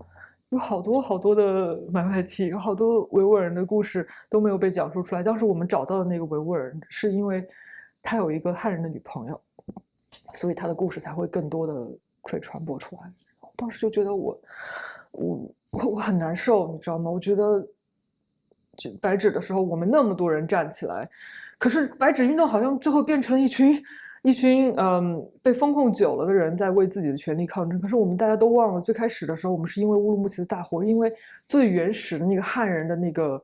有好多的买提，有好多维吾尔人的故事都没有被讲述出来。当时我们找到的那个维吾尔人，是因为他有一个汉人的女朋友。所以他的故事才会更多的被传播出来。当时就觉得我很难受，你知道吗？我觉得白纸的时候，我们那么多人站起来，可是白纸运动好像最后变成了一群被封控久了的人在为自己的权利抗争。可是我们大家都忘了，最开始的时候，我们是因为乌鲁木齐的大火，因为最原始的那个汉人的那个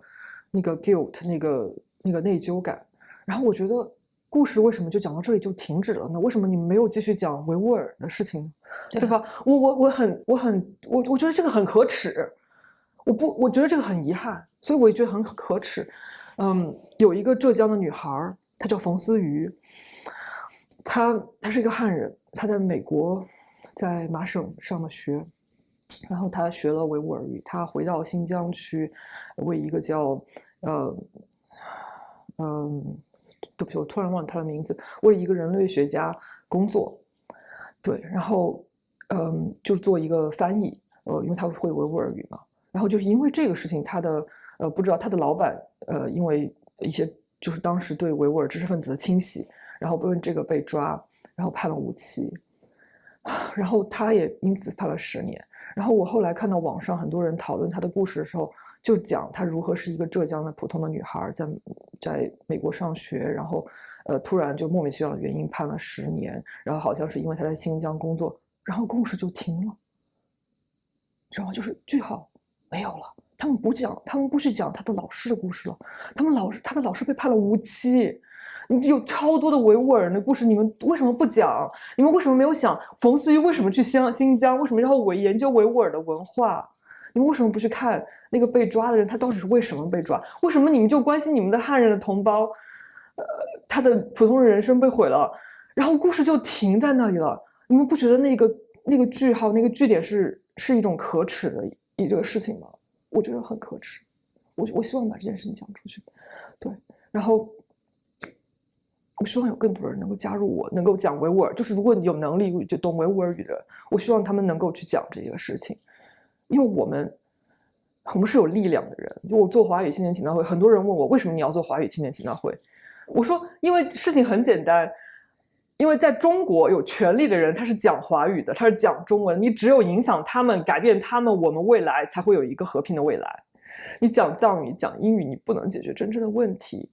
guilt 那个内疚感。然后我觉得。故事为什么就讲到这里就停止了呢？为什么你们没有继续讲维吾尔的事情，对吧？我觉得这个很可耻，我觉得这个很遗憾，所以我也觉得很可耻。有一个浙江的女孩，她叫冯思瑜，她是一个汉人，她在美国在麻省上的学，然后她学了维吾尔语，她回到新疆去为一个叫对不起，我突然忘了他的名字。为一个人类学家工作，对，然后就做一个翻译，因为他会维吾尔语嘛。然后就是因为这个事情，他的不知道他的老板因为一些就是当时对维吾尔知识分子的清洗，然后因为这个被抓，然后判了无期，然后他也因此判了10年。然后我后来看到网上很多人讨论他的故事的时候。就讲她如何是一个浙江的普通的女孩，在美国上学，然后突然就莫名其妙的原因判了10年，然后好像是因为她在新疆工作，然后故事就停了，知道吗？就是句号没有了，他们不去讲她的老师的故事了，她的老师被判了无期。有超多的维吾尔人的故事，你们为什么不讲？你们为什么没有想冯思瑜为什么去新疆？为什么要研究维吾尔的文化？你们为什么不去看那个被抓的人，他到底是为什么被抓？为什么你们就关心你们的汉人的同胞，他的普通人生被毁了，然后故事就停在那里了？你们不觉得那个句号、那个句点是一种可耻的这个事情吗？我觉得很可耻。我希望把这件事情讲出去，对，然后我希望有更多人能够加入我，能够讲维吾尔，就是如果你有能力就懂维吾尔语的人，我希望他们能够去讲这个事情。因为我们是有力量的人。就我做华语青年请道会，很多人问我为什么你要做华语青年请道会，我说，因为事情很简单，因为在中国有权利的人他是讲华语的，他是讲中文，你只有影响他们，改变他们，我们未来才会有一个和平的未来。你讲藏语、讲英语，你不能解决真正的问题。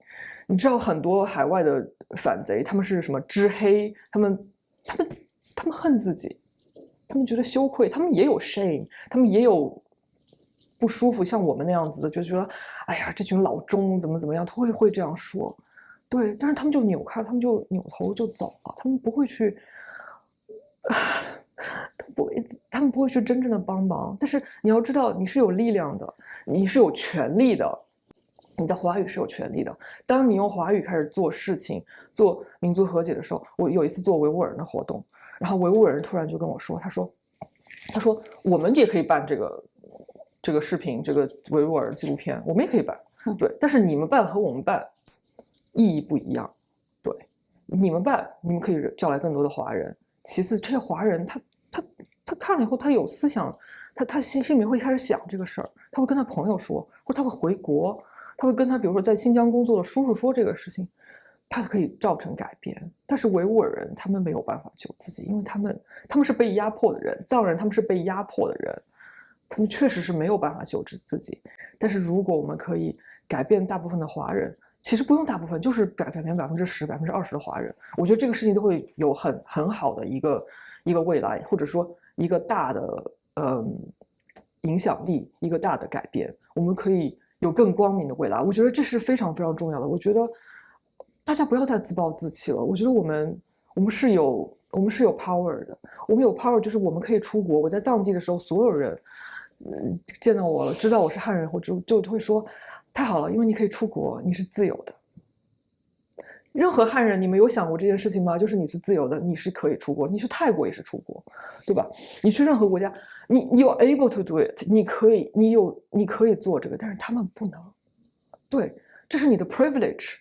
你知道很多海外的反贼，他们是什么知黑，他们恨自己，他们觉得羞愧，他们也有 shame， 他们也有不舒服，像我们那样子的，就觉得，哎呀，这群老中怎么样，他会这样说，对，但是他们就扭开，他们就扭头就走了，他们不会去，他们不会去真正的帮忙。但是你要知道，你是有力量的，你是有权利的。你的华语是有权利的。当你用华语开始做事情、做民族和解的时候，我有一次做维吾尔人的活动，然后维吾尔人突然就跟我说，他说我们也可以办这个视频，这个维吾尔纪录片，我们也可以办，对，但是你们办和我们办意义不一样，对，你们办，你们可以叫来更多的华人。其次，这些华人他看了以后，他有思想，他心里面会开始想这个事儿，他会跟他朋友说，或者他会回国。他会跟他比如说在新疆工作的叔叔说这个事情，他可以造成改变。但是维吾尔人他们没有办法救自己，因为他们是被压迫的人，藏人他们是被压迫的人，他们确实是没有办法救治自己。但是如果我们可以改变大部分的华人，其实不用大部分，就是改变10%、20%的华人，我觉得这个事情都会有很好的一个未来，或者说一个大的影响力，一个大的改变，我们可以有更光明的未来。我觉得这是非常非常重要的。我觉得大家不要再自暴自弃了。我觉得我们是有 power 的。我们有 power， 就是我们可以出国。我在藏地的时候，所有人见到我了，知道我是汉人，或者就会说太好了，因为你可以出国，你是自由的。任何汉人，你们有想过这件事情吗？就是你是自由的，你是可以出国，你去泰国也是出国，对吧？你去任何国家，你 you're able to do it， 你可以做这个，但是他们不能。对，这是你的 privilege，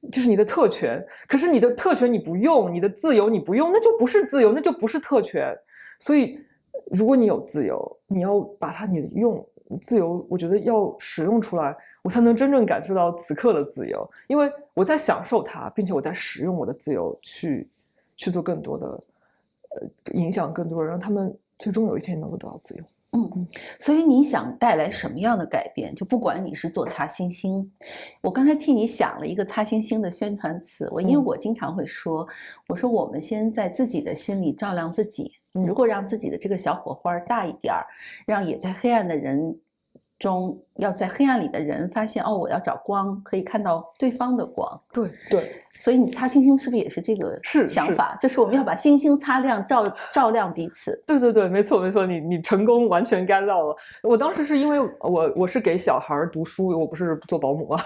这是你的特权。可是你的特权你不用，你的自由你不用，那就不是自由，那就不是特权。所以，如果你有自由，你要把它你用自由，我觉得要使用出来。我才能真正感受到此刻的自由，因为我在享受它，并且我在使用我的自由去做更多的影响更多人，让他们最终有一天能够得到自由。所以你想带来什么样的改变？就不管你是做擦星星，我刚才替你想了一个擦星星的宣传词。因为我经常会说，我说我们先在自己的心里照亮自己，如果让自己的这个小火花大一点儿，让也在黑暗的人中，要在黑暗里的人发现，哦，我要找光，可以看到对方的光。对，所以你擦星星是不是也是这个想法？就是我们要把星星擦亮，照亮彼此。对，没错，你成功完全 get 到了。我当时是因为我是给小孩读书，我不是做保姆啊，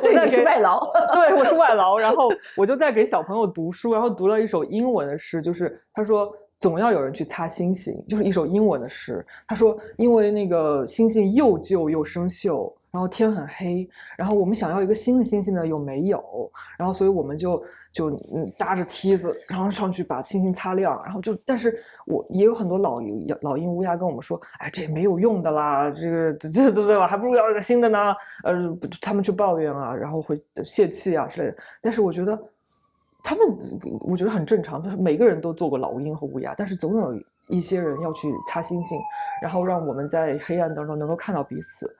对，你是外劳。对，我是外劳，然后我就在给小朋友读书，然后读了一首英文的诗，就是他说总要有人去擦星星，就是一首英文的诗。他说因为那个星星又旧又生锈，然后天很黑，然后我们想要一个新的星星呢又没有，然后所以我们就搭着梯子，然后上去把星星擦亮，然后但是我也有很多老鹰乌鸦跟我们说，哎，这也没有用的啦，这对吧？还不如要一个新的呢。他们去抱怨啊，然后会泄气啊之类的。但是我觉得我觉得很正常，就是每个人都做过老鹰和乌鸦，但是总有一些人要去擦星星，然后让我们在黑暗当中能够看到彼此。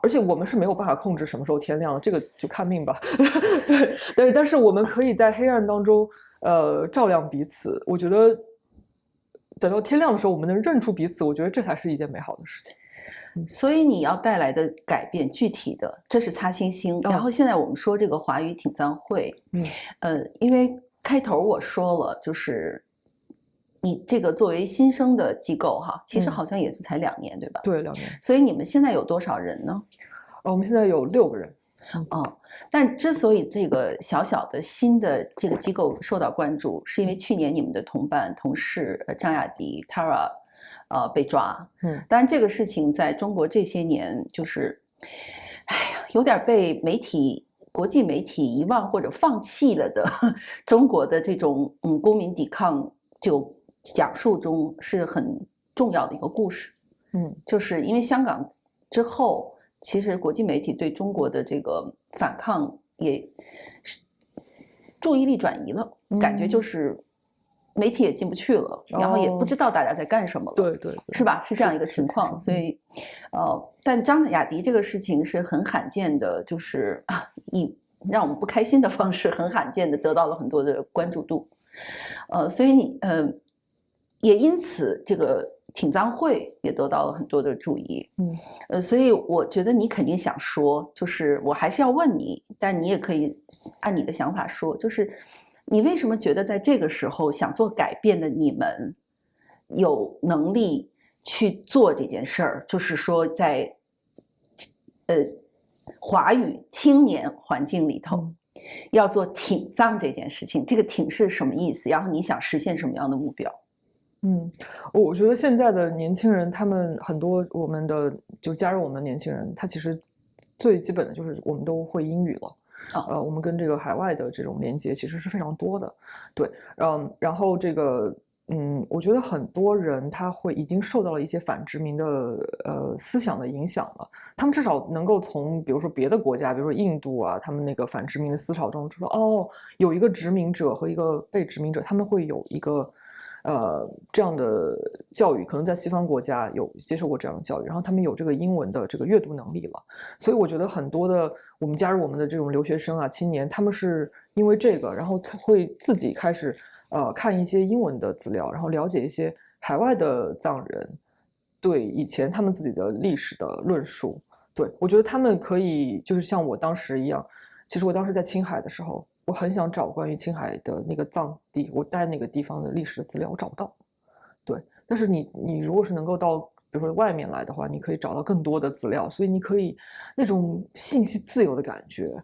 而且我们是没有办法控制什么时候天亮，这个就看命吧。对，但是我们可以在黑暗当中，照亮彼此。我觉得等到天亮的时候，我们能认出彼此，我觉得这才是一件美好的事情。所以你要带来的改变，具体的，这是擦星星。然后现在我们说这个华语挺藏会，因为开头我说了，就是你这个作为新生的机构哈，其实好像也是才2年，对吧？对，2年。所以你们现在有多少人呢？我们现在有6个人。但之所以这个小小的新的这个机构受到关注，是因为去年你们的同事张雅迪 Tara 被抓。当然这个事情在中国这些年就是，哎呀，有点被国际媒体遗忘或者放弃了的中国的这种公民抵抗就讲述中是很重要的一个故事。就是因为香港之后，其实国际媒体对中国的这个反抗也是注意力转移了，感觉就是媒体也进不去了，然后也不知道大家在干什么了，对，是吧？是这样一个情况，所以但张雅迪这个事情是很罕见的，就是以让我们不开心的方式，很罕见的得到了很多的关注度，所以你也因此这个挺脏会也得到了很多的注意，所以我觉得你肯定想说，就是我还是要问你，但你也可以按你的想法说，就是你为什么觉得在这个时候想做改变的你们有能力去做这件事儿？就是说在华语青年环境里头，要做挺脏这件事情，这个挺是什么意思？然后你想实现什么样的目标？我觉得现在的年轻人，他们很多我们的就加入我们的年轻人，他其实最基本的就是我们都会英语了。我们跟这个海外的这种连接其实是非常多的，对，然后这个，我觉得很多人他会已经受到了一些反殖民的思想的影响了，他们至少能够从比如说别的国家，比如说印度啊，他们那个反殖民的思潮中知道，哦，有一个殖民者和一个被殖民者，他们会有一个。这样的教育可能在西方国家有接受过这样的教育，然后他们有这个英文的这个阅读能力了，所以我觉得很多的我们加入我们的这种留学生啊、青年，他们是因为这个，然后他会自己开始看一些英文的资料，然后了解一些海外的藏人对以前他们自己的历史的论述。对，我觉得他们可以就是像我当时一样，其实我当时在青海的时候。我很想找关于青海的那个藏地，我待那个地方的历史的资料，我找不到。对，但是你如果是能够到，比如说外面来的话，你可以找到更多的资料，所以你可以那种信息自由的感觉。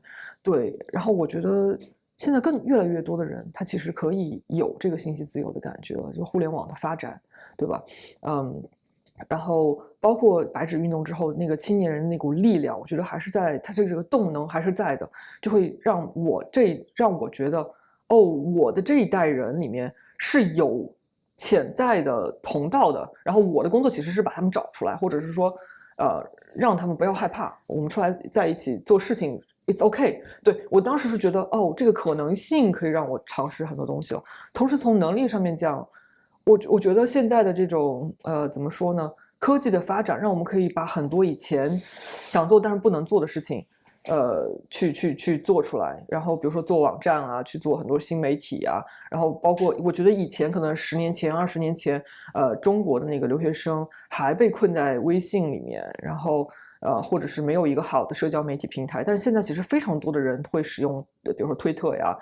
对，然后我觉得现在越来越多的人，他其实可以有这个信息自由的感觉了，就互联网的发展，对吧？然后包括白纸运动之后，那个青年人那股力量，我觉得还是在，他这个动能还是在的，就会让我觉得，哦，我的这一代人里面是有潜在的同道的，然后我的工作其实是把他们找出来，或者是说，让他们不要害怕，我们出来在一起做事情 ，it's okay。对，我当时是觉得，哦，这个可能性可以让我尝试很多东西了，同时从能力上面讲。我觉得现在的这种怎么说呢？科技的发展让我们可以把很多以前想做但是不能做的事情，去做出来。然后比如说做网站啊，去做很多新媒体啊，然后包括我觉得以前可能10年前、20年前，中国的那个留学生还被困在微信里面，然后。或者是没有一个好的社交媒体平台，但是现在其实非常多的人会使用，比如说推特呀、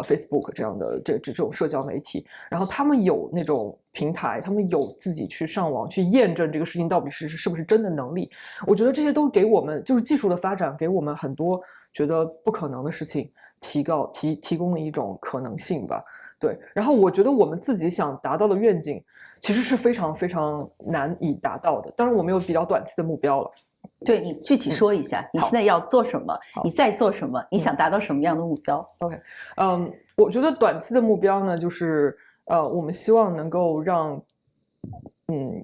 Facebook 这样的这种社交媒体，然后他们有那种平台，他们有自己去上网去验证这个事情到底是不是真的能力。我觉得这些都给我们就是技术的发展，给我们很多觉得不可能的事情提供了一种可能性吧。对，然后我觉得我们自己想达到的愿景，其实是非常非常难以达到的。当然，我们有比较短期的目标了。对，你具体说一下，你现在要做什么？你在做什么？你想达到什么样的目标 ？OK，我觉得短期的目标呢，就是我们希望能够让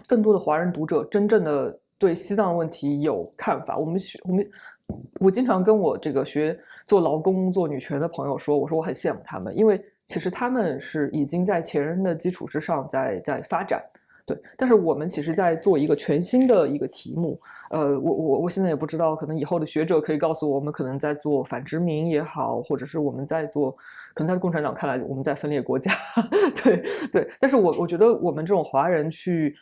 更多的华人读者真正的对西藏问题有看法。我经常跟我这个学做劳工、做女权的朋友说，我说我很羡慕他们，因为其实他们是已经在前人的基础之上在发展。对，但是我们其实在做一个全新的一个题目，我现在也不知道，可能以后的学者可以告诉我们，可能在做反殖民也好，或者是我们在做，可能在共产党看来我们在分裂国家，对，但是我觉得我们这种华人去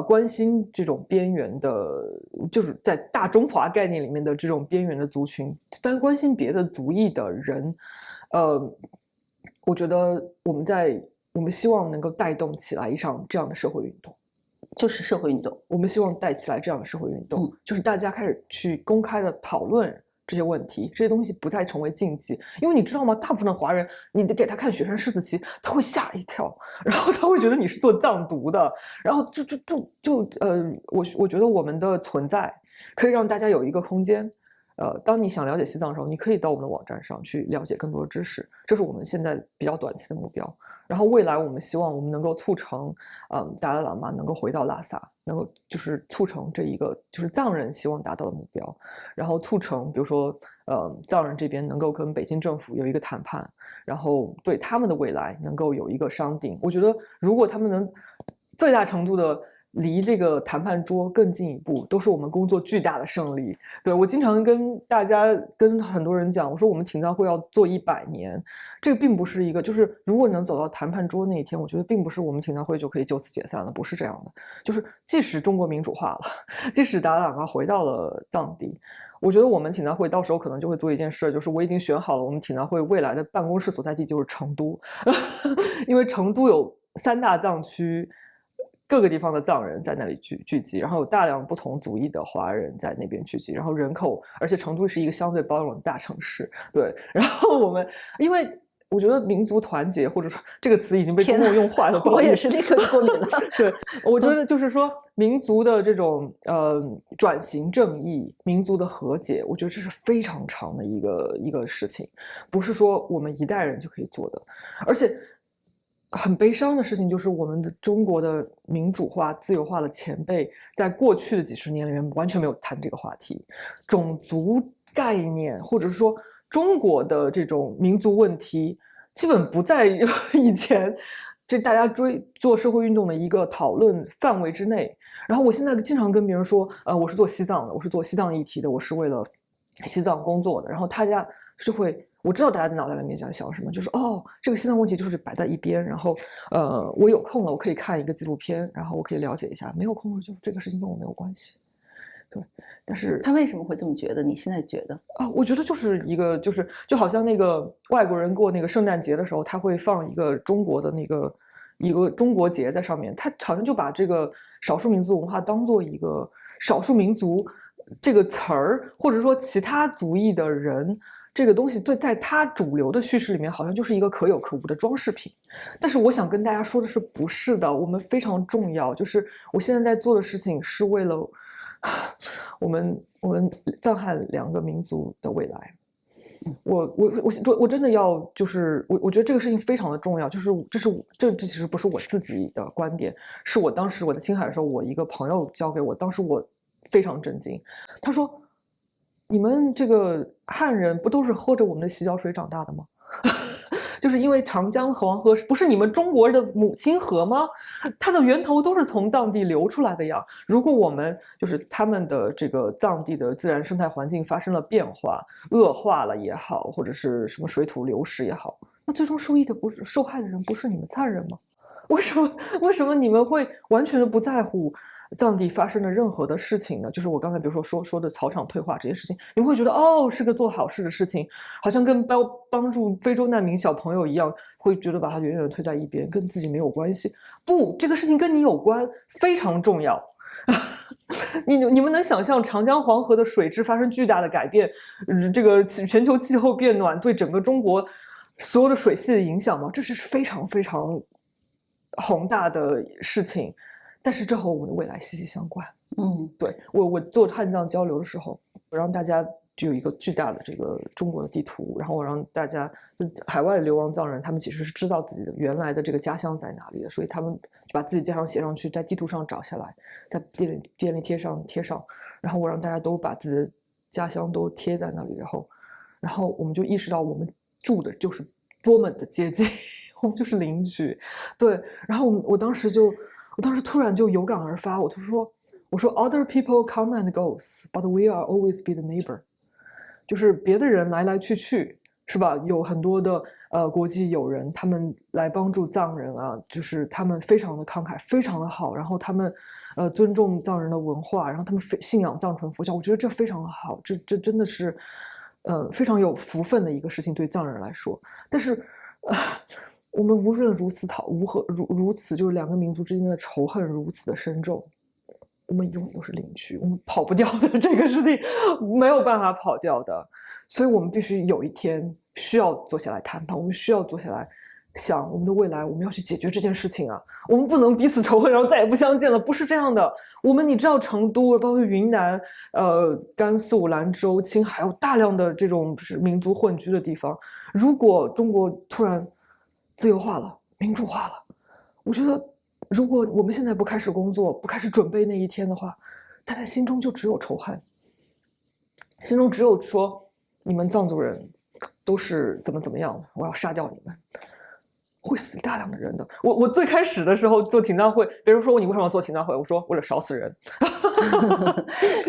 关心这种边缘的，就是在大中华概念里面的这种边缘的族群，但关心别的族裔的人，我觉得我们希望能够带动起来一场这样的社会运动，就是社会运动。我们希望带起来这样的社会运动，就是大家开始去公开的讨论这些问题，这些东西不再成为禁忌。因为你知道吗？大部分的华人，你给他看雪山狮子旗，他会吓一跳，然后他会觉得你是做藏独的，然后我觉得我们的存在可以让大家有一个空间。当你想了解西藏的时候，你可以到我们的网站上去了解更多的知识，这是我们现在比较短期的目标。然后未来我们希望我们能够促成，达赖喇嘛能够回到拉萨，能够就是促成这一个就是藏人希望达到的目标，然后促成比如说藏人这边能够跟北京政府有一个谈判，然后对他们的未来能够有一个商定。我觉得如果他们能最大程度的离这个谈判桌更进一步，都是我们工作巨大的胜利。对，我经常跟大家跟很多人讲，我说我们挺藏会要做100年，这个并不是一个就是如果能走到谈判桌那一天，我觉得并不是我们挺藏会就可以就此解散了，不是这样的。就是即使中国民主化了，即使达赖喇嘛回到了藏地，我觉得我们挺藏会到时候可能就会做一件事，就是我已经选好了我们挺藏会未来的办公室所在地就是成都因为成都有3大藏区，各个地方的藏人在那里聚集，然后有大量不同族裔的华人在那边聚集，然后人口，而且成都是一个相对包容的大城市，对。然后我们因为我觉得民族团结或者说这个词已经被中共用坏了，我也是立刻就过敏了。对，我觉得就是说民族的这种转型正义、民族的和解，我觉得这是非常长的一个事情，不是说我们一代人就可以做的，而且。很悲伤的事情就是我们的中国的民主化、自由化的前辈，在过去的几十年里面完全没有谈这个话题，种族概念或者是说中国的这种民族问题，基本不在以前这大家做社会运动的一个讨论范围之内。然后我现在经常跟别人说，我是做西藏的，我是做西藏议题的，我是为了西藏工作的，然后大家是会。我知道大家的脑袋里面在想什么，就是这个西藏问题就是摆在一边，然后我有空了我可以看一个纪录片，然后我可以了解一下，没有空了就这个事情跟我没有关系。对，但是他为什么会这么觉得？你现在觉得？我觉得就是一个就好像那个外国人过那个圣诞节的时候，他会放一个中国的一个中国节在上面，他好像就把这个少数民族文化当做一个少数民族这个词儿，或者说其他族裔的人。这个东西对，在它主流的叙事里面，好像就是一个可有可无的装饰品。但是我想跟大家说的是，不是的，我们非常重要。就是我现在在做的事情，是为了我们藏汉2个民族的未来。我真的要，就是我觉得这个事情非常的重要。就是这其实不是我自己的观点，是我当时我在青海的时候，我一个朋友教给我，当时我非常震惊。他说。你们这个汉人不都是喝着我们的洗脚水长大的吗？就是因为长江和黄河不是你们中国的母亲河吗？它的源头都是从藏地流出来的呀。如果我们就是他们的这个藏地的自然生态环境发生了变化、恶化了也好，或者是什么水土流失也好，那最终受害的人不是你们藏人吗？为什么你们会完全的不在乎藏地发生的任何的事情呢？就是我刚才比如说的草场退化这些事情，你们会觉得是个做好事的事情，好像跟帮助非洲难民小朋友一样，会觉得把它远远的推在一边，跟自己没有关系。不，这个事情跟你有关，非常重要。你们能想象长江黄河的水质发生巨大的改变，这个全球气候变暖对整个中国所有的水系的影响吗？这是非常非常宏大的事情，但是这和我们的未来息息相关。对，我做汉藏交流的时候，我让大家就有一个巨大的这个中国的地图，然后我让大家海外流亡藏人，他们其实是知道自己的原来的这个家乡在哪里的，所以他们就把自己家乡写上去，在地图上找下来，在便利贴上贴上，然后我让大家都把自己的家乡都贴在那里，然后我们就意识到我们住的就是多么的接近。我们就是邻居，对。然后我当时突然就有感而发，我说 other people come and goes, but we are always be the neighbor。就是别的人来来去去，是吧？有很多的国际友人，他们来帮助藏人啊，就是他们非常的慷慨，非常的好。然后他们尊重藏人的文化，然后他们信仰藏传佛教，我觉得这非常的好，这真的是非常有福分的一个事情对藏人来说。但是我们无论如此如此就是2个民族之间的仇恨如此的深重，我们永远都是邻居，我们跑不掉的，这个事情没有办法跑掉的，所以我们必须有一天需要坐下来谈判，我们需要坐下来想我们的未来，我们要去解决这件事情啊，我们不能彼此仇恨，然后再也不相见了，不是这样的。你知道成都，包括云南、甘肃、兰州、青海，有大量的这种民族混居的地方。如果中国突然自由化了、民主化了，我觉得如果我们现在不开始工作，不开始准备那一天的话，大家心中就只有仇恨，心中只有说你们藏族人都是怎么样，我要杀掉你们。会死大量的人的。我最开始的时候做停葬会，别人说你为什么要做停葬会？我说为了少死人。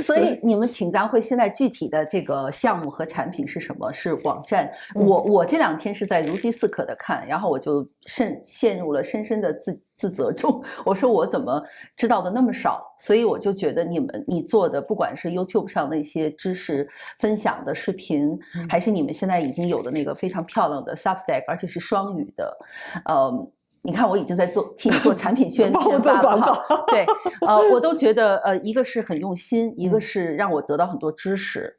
所以你们停葬会现在具体的这个项目和产品是什么？是网站。我这2天是在如饥似渴的看，然后我就陷入了深深的自责中。我说我怎么知道的那么少？所以我就觉得你做的，不管是 YouTube 上的一些知识分享的视频，还是你们现在已经有的那个非常漂亮的 Substack， 而且是双语的，你看我已经在替你做产品宣发了，对，我都觉得一个是很用心，一个是让我得到很多知识，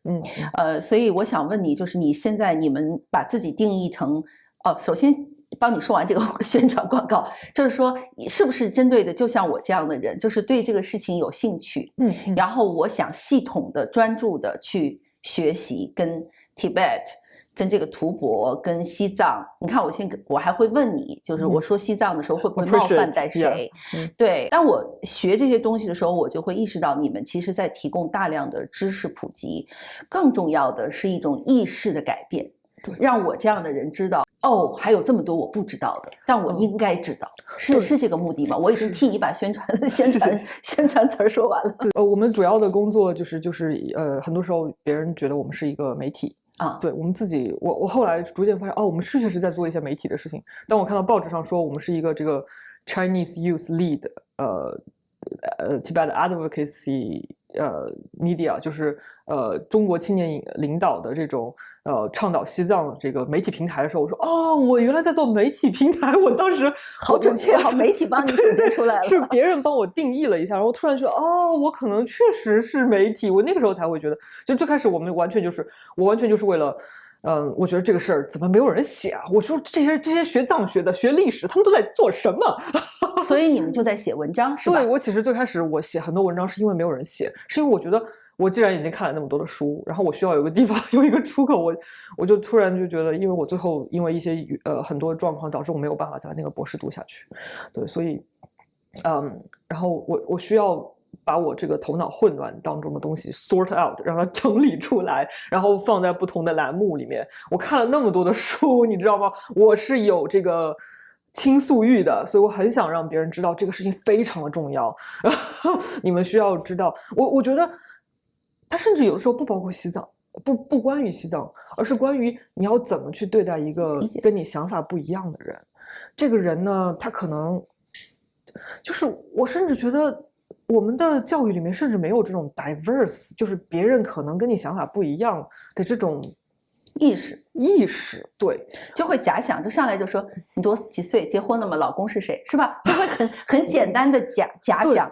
所以我想问你，就是你们把自己定义成，首先帮你说完这个宣传广告，就是说是不是针对的就像我这样的人，就是对这个事情有兴趣，然后我想系统的专注的去学习跟 Tibet。跟这个吐蕃跟西藏，你看我还会问你，就是我说西藏的时候会不会冒犯在谁？对，当我学这些东西的时候，我就会意识到你们其实在提供大量的知识普及，更重要的是一种意识的改变，让我这样的人知道，还有这么多我不知道的，但我应该知道，是这个目的吗？我已经替你把宣传词说完了。对，我们主要的工作就是很多时候别人觉得我们是一个媒体。对，我们自己，我后来逐渐发现，我们确实在做一些媒体的事情。当我看到报纸上说我们是一个这个 Chinese Youth Lead Tibet Advocacy Media， 就是中国青年领导的这种倡导西藏这个媒体平台的时候，我说我原来在做媒体平台，我当时好准确，好媒体帮你总结出来了，是别人帮我定义了一下，然后突然觉得我可能确实是媒体，我那个时候才会觉得，就最开始我完全就是为了。我觉得这个事儿怎么没有人写啊？我说这些学藏学的、学历史，他们都在做什么？所以你们就在写文章，是吧？对，我其实最开始我写很多文章是因为没有人写，是因为我觉得我既然已经看了那么多的书，然后我需要有个地方有一个出口，我就突然就觉得，因为我最后因为一些很多状况导致我没有办法在那个博士读下去，对，所以然后我需要把我这个头脑混乱当中的东西 sort out， 让它整理出来，然后放在不同的栏目里面。我看了那么多的书，你知道吗？我是有这个倾诉欲的，所以我很想让别人知道这个事情非常的重要。你们需要知道，我觉得它甚至有的时候不包括西藏，不关于西藏，而是关于你要怎么去对待一个跟你想法不一样的人。这个人呢，他可能就是我甚至觉得。我们的教育里面甚至没有这种 diverse， 就是别人可能跟你想法不一样的这种意识，对，就会假想，就上来就说你多几岁，结婚了吗？老公是谁，是吧？就会很简单的假想，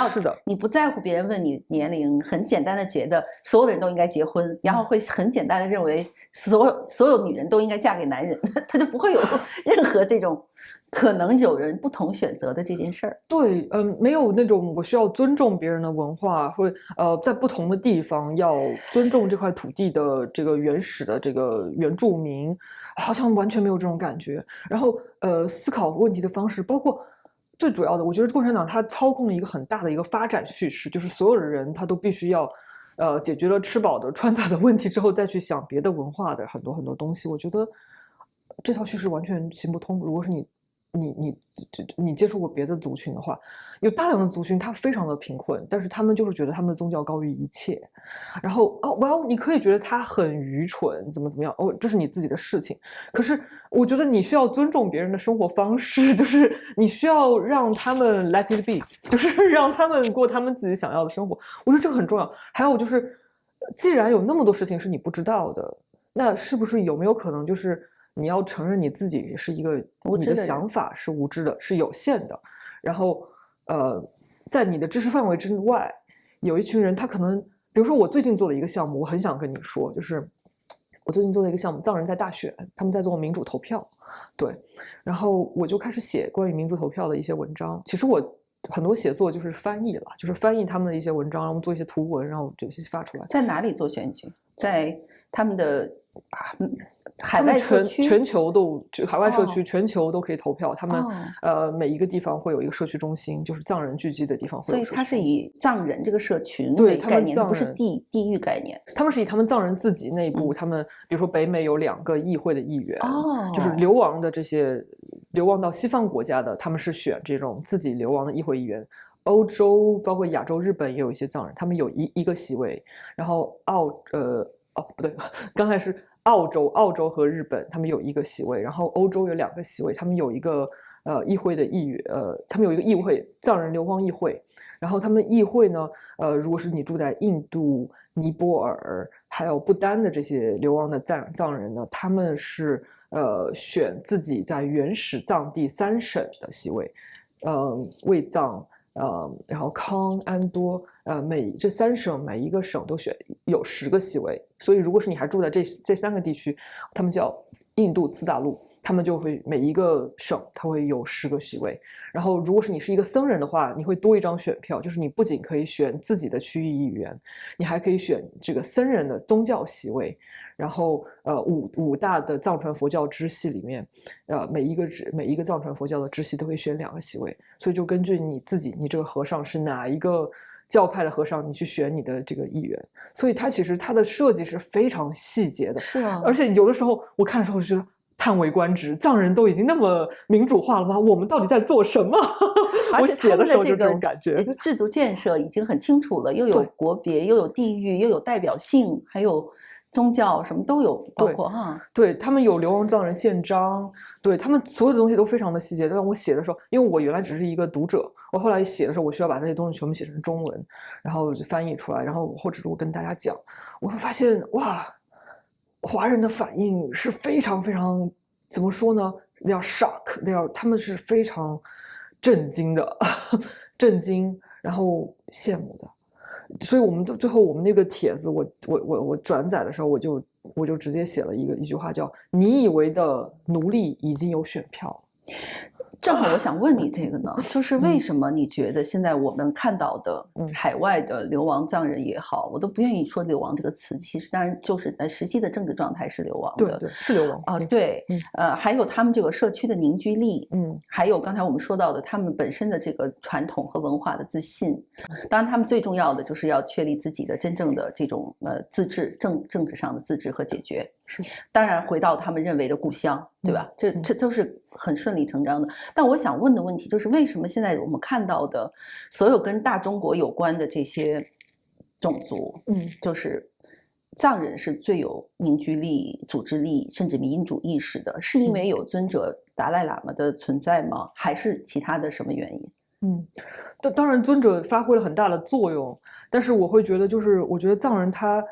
是的，你不在乎别人问你年龄，很简单的觉得所有人都应该结婚，然后会很简单的认为所有女人都应该嫁给男人，他就不会有任何这种。可能有人不同选择的这件事儿，对，没有那种我需要尊重别人的文化，会在不同的地方要尊重这块土地的这个原始的这个原住民，好像完全没有这种感觉。然后思考问题的方式，包括最主要的，我觉得共产党它操控了一个很大的一个发展叙事，就是所有的人他都必须要解决了吃饱的穿暖的问题之后，再去想别的文化的很多很多东西。我觉得这套叙事完全行不通。如果是你接触过别的族群的话，有大量的族群他非常的贫困，但是他们就是觉得他们的宗教高于一切。然后你可以觉得他很愚蠢，怎么样，这是你自己的事情。可是我觉得你需要尊重别人的生活方式，就是你需要让他们 let it be， 就是让他们过他们自己想要的生活。我觉得这个很重要。还有就是，既然有那么多事情是你不知道的，那是不是有没有可能就是你要承认你自己是一个你的想法是无知的，是有限的。然后在你的知识范围之外，有一群人他可能，比如说我最近做了一个项目，我很想跟你说，就是我最近做了一个项目，藏人在大选，他们在做民主投票，对，然后我就开始写关于民主投票的一些文章。其实我很多写作就是翻译了，就是翻译他们的一些文章，然后做一些图文，然后就发出来。在哪里做选举？在他们的海外社区，全球都海外社区，全球都可以投票。他们每一个地方会有一个社区中心，就是藏人聚集的地方会有社区中心。所以它是以藏人这个社群为概念，不是地域概念。他们是以他们藏人自己内部，他们比如说北美有2个议会的议员，就是流亡的这些流亡到西方国家的，他们是选这种自己流亡的议会议员。欧洲包括亚洲、日本也有一些藏人，他们有一个席位。然后不对，刚才是澳洲和日本，他们有1个席位。然后欧洲有2个席位，他们有一个议会的议员，他们有一个议会，藏人流亡议会。然后他们议会呢，如果是你住在印度、尼泊尔还有不丹的这些流亡的藏人呢，他们是选自己在原始藏地3省的席位，卫藏。然后康、安多，这3省每一个省都有10个席位，所以如果是你还住在这3个地区，他们叫印度次大陆，他们就会每一个省它会有10个席位。然后如果是你是一个僧人的话，你会多1张选票，就是你不仅可以选自己的区域议员，你还可以选这个僧人的宗教席位。然后五大的藏传佛教支系里面，每一个藏传佛教的支系都会选2个席位，所以就根据你这个和尚是哪一个教派的和尚，你去选你的这个议员。所以其实它的设计是非常细节的，是啊，而且有的时候我看的时候就觉得叹为观止，藏人都已经那么民主化了吗？我们到底在做什么？我写的时候就这种感觉。制度建设已经很清楚了，又有国别，又有地域，又有代表性，还有宗教，什么都有，包括对，他们有流亡藏人宪章，对，他们所有的东西都非常的细节。但我写的时候，因为我原来只是一个读者，我后来写的时候，我需要把这些东西全部写成中文，然后就翻译出来，然后或者是我跟大家讲，我会发现哇，华人的反应是非常非常，怎么说呢？要 shock，他们是非常震惊的，震惊，然后羡慕的。所以最后我们那个帖子，我转载的时候，我就直接写了一句话，叫“你以为的奴隶已经有选票”。正好我想问你这个呢，就是为什么你觉得现在我们看到的海外的流亡藏人也好，我都不愿意说流亡这个词，其实当然就是实际的政治状态是流亡的，对，是流亡啊，对，还有他们这个社区的凝聚力，还有刚才我们说到的他们本身的这个传统和文化的自信，当然他们最重要的就是要确立自己的真正的这种自治政治上的自治和解决，是，当然回到他们认为的故乡，对吧？这都是很顺理成章的。但我想问的问题就是，为什么现在我们看到的所有跟大中国有关的这些种族，就是藏人是最有凝聚力、组织力，甚至民主意识的，是因为有尊者达赖喇嘛的存在吗？还是其他的什么原因？当然尊者发挥了很大的作用，但是我会觉得，就是我觉得藏人他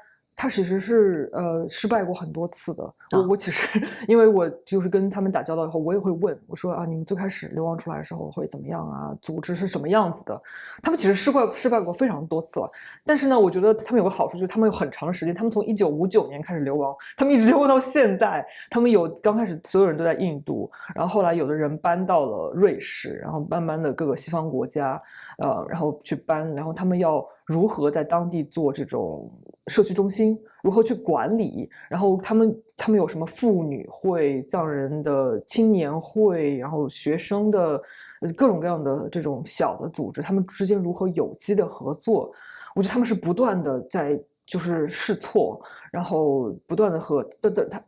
其实是失败过很多次的。我其实因为我就是跟他们打交道以后，我也会问我说啊，你们最开始流亡出来的时候会怎么样啊？组织是什么样子的？他们其实失败过非常多次了。但是呢，我觉得他们有个好处，就是他们有很长时间，他们从1959年开始流亡，他们一直流亡到现在。他们刚开始所有人都在印度，然后后来有的人搬到了瑞士，然后慢慢的各个西方国家，然后去搬，然后他们要如何在当地做这种社区中心，如何去管理，然后他们有什么妇女会、藏人的青年会，然后学生的各种各样的这种小的组织，他们之间如何有机的合作，我觉得他们是不断的在就是试错，然后不断的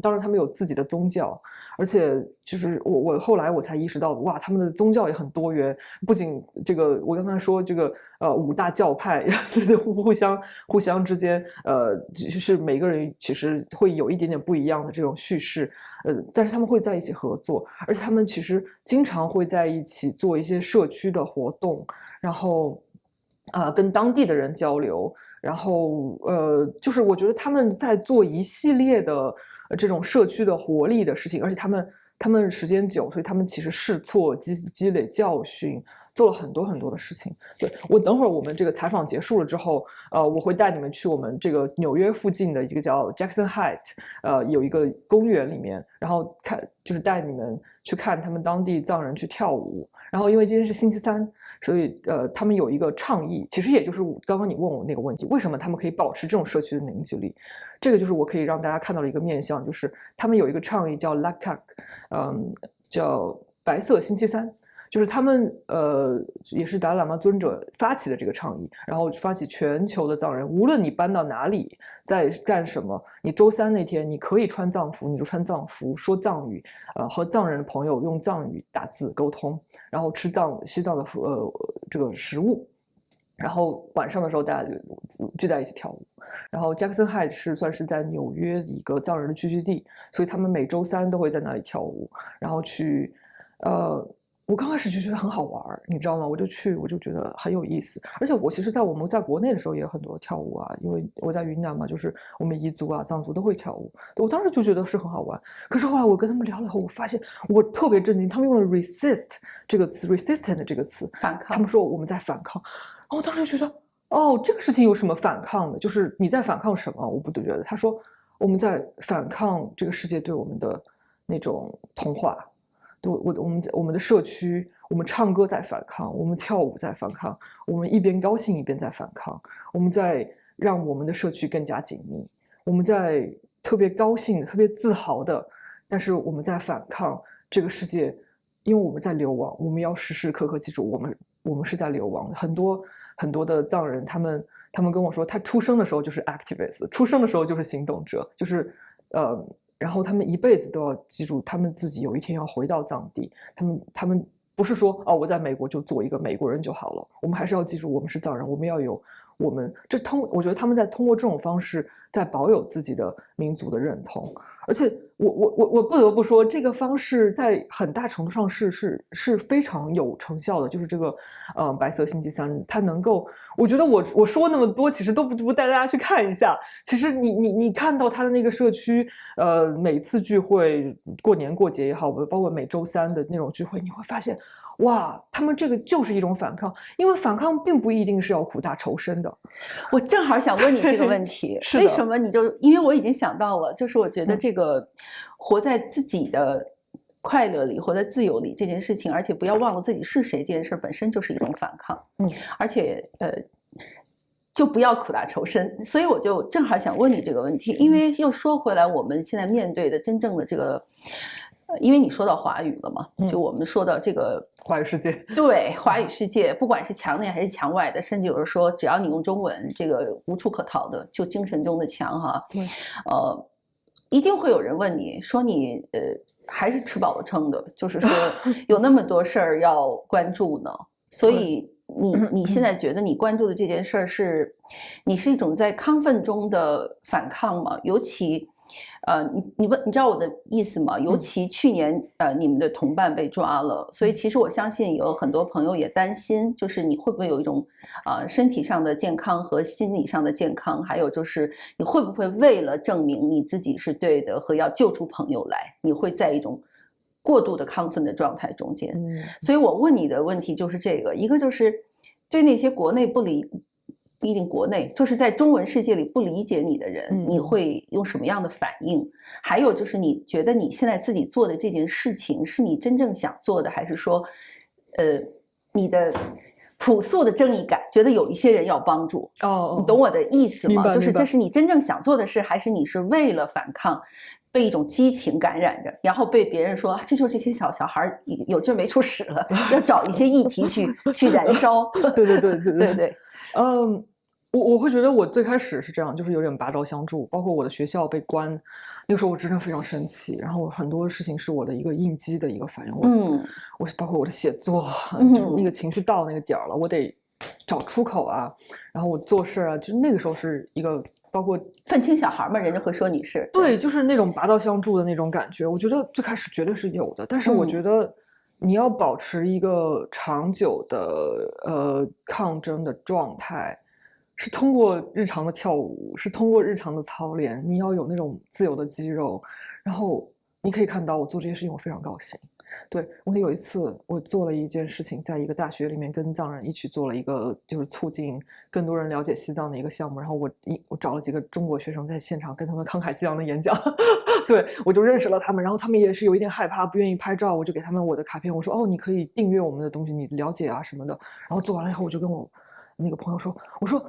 当然他们有自己的宗教，而且就是我后来我才意识到，哇，他们的宗教也很多元，不仅这个我刚才说这个5大教派互相之间就是每个人其实会有一点点不一样的这种叙事，但是他们会在一起合作，而且他们其实经常会在一起做一些社区的活动，然后跟当地的人交流。然后就是我觉得他们在做一系列的这种社区的活力的事情，而且他们时间久，所以他们其实试错积累教训，做了很多很多的事情。对，我等会儿我们这个采访结束了之后，我会带你们去我们这个纽约附近的一个叫 Jackson Heights，有一个公园里面，然后就是带你们去看他们当地藏人去跳舞。然后因为今天是星期三，所以他们有一个倡议，其实也就是刚刚你问我那个问题，为什么他们可以保持这种社区的凝聚力？这个就是我可以让大家看到的一个面向，就是他们有一个倡议叫 Lakak，叫白色星期三。就是他们也是达赖喇嘛尊者发起的这个倡议，然后发起全球的藏人，无论你搬到哪里，在干什么，你周三那天你可以穿藏服，你就穿藏服，说藏语，和藏人的朋友用藏语打字沟通，然后吃西藏的这个食物，然后晚上的时候大家就聚在一起跳舞。然后 Jackson Heights 算是在纽约一个藏人的聚居地，所以他们每周三都会在那里跳舞，然后去我刚开始就觉得很好玩，你知道吗？我就觉得很有意思。而且我其实我们在国内的时候也有很多跳舞啊，因为我在云南嘛，就是我们彝族啊、藏族都会跳舞。我当时就觉得是很好玩。可是后来我跟他们聊了以后，我发现我特别震惊，他们用了 resist 这个词 ，resistant 这个词，反抗。他们说我们在反抗。我当时觉得，哦，这个事情有什么反抗的？就是你在反抗什么？我不觉得。他说我们在反抗这个世界对我们的那种同化。我们的社区，我们唱歌在反抗，我们跳舞在反抗，我们一边高兴一边在反抗，我们在让我们的社区更加紧密，我们在特别高兴的、特别自豪的，但是我们在反抗这个世界，因为我们在流亡，我们要时时刻刻记住，我们是在流亡。很多的藏人，他们跟我说，他出生的时候就是 activist， 出生的时候就是行动者，就是然后他们一辈子都要记住，他们自己有一天要回到藏地。他们不是说我在美国就做一个美国人就好了，我们还是要记住我们是藏人，我们要有我觉得他们在通过这种方式在保有自己的民族的认同。而且我不得不说，这个方式在很大程度上是非常有成效的。就是这个白色星期三，它能够，我觉得我说那么多，其实都不带大家去看一下。其实你看到他的那个社区，每次聚会，过年过节也好，包括每周三的那种聚会，你会发现，哇，他们这个就是一种反抗，因为反抗并不一定是要苦大仇深的。我正好想问你这个问题，为什么因为我已经想到了，就是我觉得这个活在自己的快乐里，活在自由里这件事情，而且不要忘了自己是谁，这件事本身就是一种反抗。而且就不要苦大仇深。所以我就正好想问你这个问题，因为又说回来，我们现在面对的真正的这个。因为你说到华语了嘛，就我们说到这个华语世界，对华语世界，不管是墙内还是墙外的，甚至有人说，只要你用中文，这个无处可逃的，就精神中的墙哈。一定会有人问你说你还是吃饱了撑的，就是说有那么多事儿要关注呢，所以你现在觉得你关注的这件事儿你是一种在亢奋中的反抗吗？尤其。你知道我的意思吗？尤其去年你们的同伴被抓了，所以其实我相信有很多朋友也担心，就是你会不会有一种身体上的健康和心理上的健康，还有就是你会不会为了证明你自己是对的和要救出朋友来，你会在一种过度的亢奋的状态中间。所以我问你的问题就是这个，一个就是对那些国内不一定国内，就是在中文世界里不理解你的人，你会用什么样的反应？还有就是你觉得你现在自己做的这件事情是你真正想做的，还是说你的朴素的正义感觉得有一些人要帮助？你懂我的意思吗？就是这是你真正想做的事，还是你是为了反抗被一种激情感染着，然后被别人说这就是这些小孩有劲儿没处使了，要找一些议题去燃烧。对。我会觉得我最开始是这样，就是有点拔刀相助，包括我的学校被关，那个时候我真的非常生气，然后很多事情是我的一个应激的一个反应。我包括我的写作，就是那个情绪到那个点了，我得找出口啊，然后我做事啊，就那个时候是一个包括愤青小孩嘛，人家会说你是对，就是那种拔刀相助的那种感觉。我觉得最开始绝对是有的，但是我觉得你要保持一个长久的抗争的状态。是通过日常的跳舞，是通过日常的操练，你要有那种自由的肌肉，然后你可以看到我做这些事情我非常高兴，对，我有一次我做了一件事情，在一个大学里面跟藏人一起做了一个就是促进更多人了解西藏的一个项目，然后我找了几个中国学生在现场跟他们慷慨激昂的演讲，对，我就认识了他们，然后他们也是有一点害怕，不愿意拍照，我就给他们我的卡片，我说哦，你可以订阅我们的东西，你了解啊什么的。然后做完了以后，我就跟我那个朋友说，我就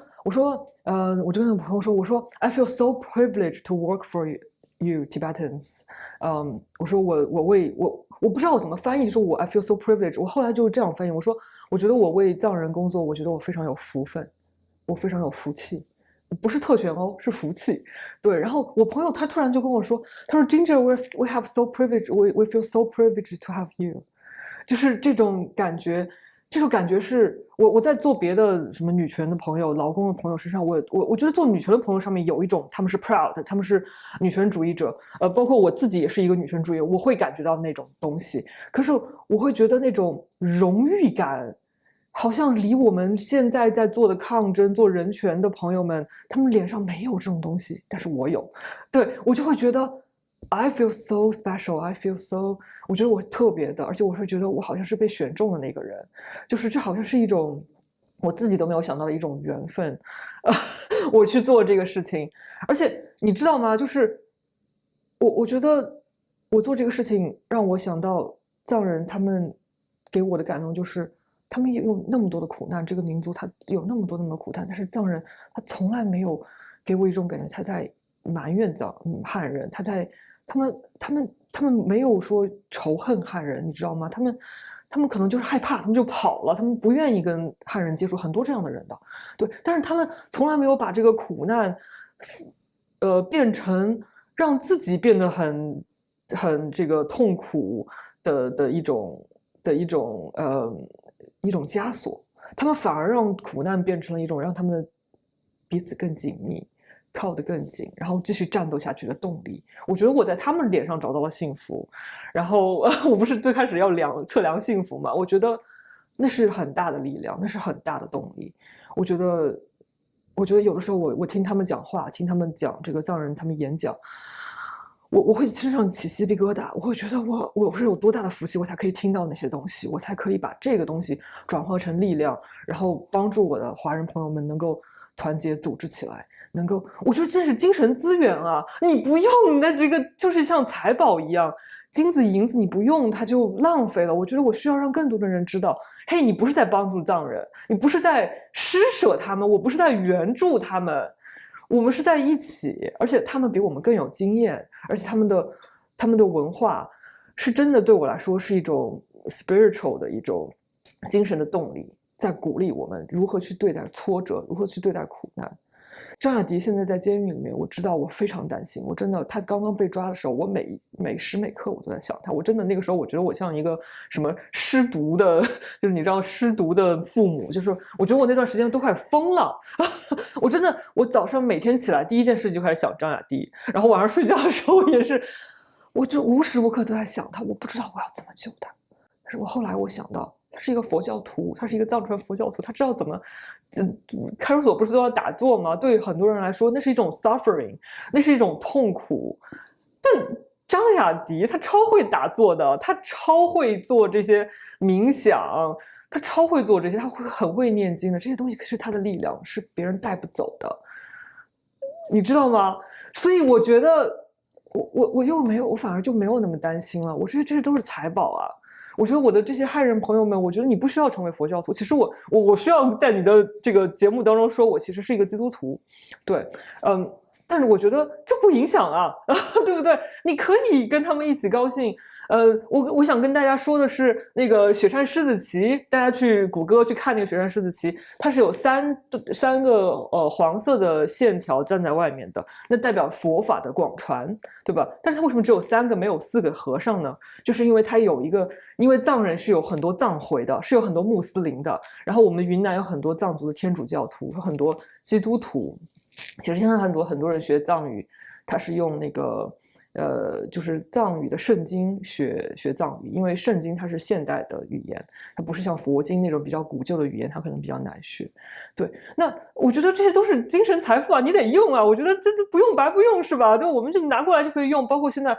跟那个朋友说，我说 I feel so privileged to work for you Tibetans，我说我不知道我怎么翻译，就是I feel so privileged，我后来就这样翻译，我说我觉得我为藏人工作，我觉得我非常有福分，我非常有福气。不是特权哦，是福气。对，然后我朋友他突然就跟我说，他说 Ginger we have so privileged we feel so privileged to have you， 就是这种感觉。这种感觉是我在做别的什么女权的朋友、劳工的朋友身上，我觉得做女权的朋友上面有一种他们是 proud， 他们是女权主义者，包括我自己也是一个女权主义者，我会感觉到那种东西。可是我会觉得那种荣誉感，好像离我们现在在做的抗争、做人权的朋友们，他们脸上没有这种东西，但是我有，对，我就会觉得。I feel so special. I feel so， 我觉得我特别的，而且我会觉得我好像是被选中的那个人，就是这好像是一种我自己都没有想到的一种缘分，我去做这个事情，而且你知道吗？就是我觉得我做这个事情让我想到藏人他们给我的感动就是他们有那么多的苦难，这个民族他有那么多的苦难，但是藏人他从来没有给我一种感觉他在埋怨汉人，他们没有说仇恨汉人，你知道吗？他们可能就是害怕，他们就跑了，他们不愿意跟汉人接触，很多这样的人的，对。但是他们从来没有把这个苦难，变成让自己变得很这个痛苦的一种枷锁，他们反而让苦难变成了一种让他们彼此更紧密。靠得更紧，然后继续战斗下去的动力。我觉得我在他们脸上找到了幸福，然后我不是最开始要测量幸福嘛？我觉得那是很大的力量，那是很大的动力。我觉得有的时候我听他们讲话，听他们讲这个藏人他们演讲，我会身上起鸡皮疙瘩，我会觉得我是有多大的福气，我才可以听到那些东西，我才可以把这个东西转化成力量，然后帮助我的华人朋友们能够团结组织起来。能够，我觉得这是精神资源啊！你不用你的这个，就是像财宝一样，金子银子你不用它就浪费了。我觉得我需要让更多的人知道，嘿，你不是在帮助藏人，你不是在施舍他们，我不是在援助他们，我们是在一起，而且他们比我们更有经验，而且他们的文化是真的对我来说是一种 spiritual 的一种精神的动力，在鼓励我们如何去对待挫折，如何去对待苦难。张亚迪现在在监狱里面，我知道我非常担心，我真的，他刚刚被抓的时候，我每时每刻我都在想他，我真的那个时候我觉得我像一个什么失独的，就是你知道失独的父母，就是我觉得我那段时间都快疯了，我真的，我早上每天起来第一件事就开始想张亚迪，然后晚上睡觉的时候也是，我就无时无刻都在想他，我不知道我要怎么救他，但是我后来我想到。他是一个佛教徒，他是一个藏传佛教徒，他知道怎么，看守所不是都要打坐吗？对很多人来说，那是一种 suffering， 那是一种痛苦。但张亚迪他超会打坐的，他超会做这些冥想，他超会做这些，他很会念经的，这些东西是他的力量，是别人带不走的，你知道吗？所以我觉得，我又没有，我反而就没有那么担心了。我觉得这些都是财宝啊。我觉得我的这些汉人朋友们，我觉得你不需要成为佛教徒。其实我需要在你的这个节目当中说，我其实是一个基督徒，对，但是我觉得这不影响啊，对不对？你可以跟他们一起高兴。我想跟大家说的是，那个雪山狮子旗，大家去谷歌去看那个雪山狮子旗，它是有三个黄色的线条站在外面的，那代表佛法的广传，对吧？但是它为什么只有3个没有4个和尚呢？就是因为它有一个，因为藏人是有很多藏回的，是有很多穆斯林的，然后我们云南有很多藏族的天主教徒，有很多基督徒。其实现在很多人学藏语，他是用那个就是藏语的圣经学藏语，因为圣经它是现代的语言，它不是像佛经那种比较古旧的语言，它可能比较难学。对，那我觉得这些都是精神财富啊，你得用啊，我觉得这不用白不用是吧？就我们就拿过来就可以用，包括现在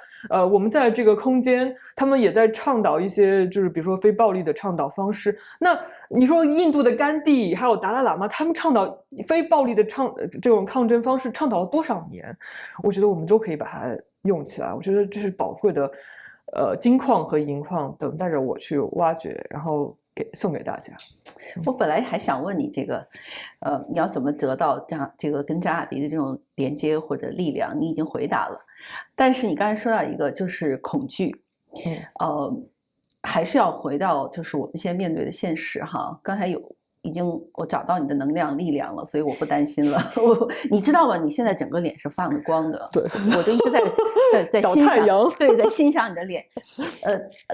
我们在这个空间，他们也在倡导一些就是比如说非暴力的倡导方式。那你说印度的甘地还有达赖喇嘛，他们倡导非暴力的这种抗争方式倡导了多少年？我觉得我们都可以把它用起来，我觉得这是宝贵的金矿和银矿，等待着我去挖掘，然后送给大家。我本来还想问你这个，你要怎么得到这个跟扎瓦迪的这种连接或者力量？你已经回答了，但是你刚才说到一个就是恐惧，还是要回到就是我们现在面对的现实哈。刚才已经我找到你的能量力量了，所以我不担心了。你知道吗？你现在整个脸是放着光的，对，我就一直在欣赏，对，在欣赏你的脸。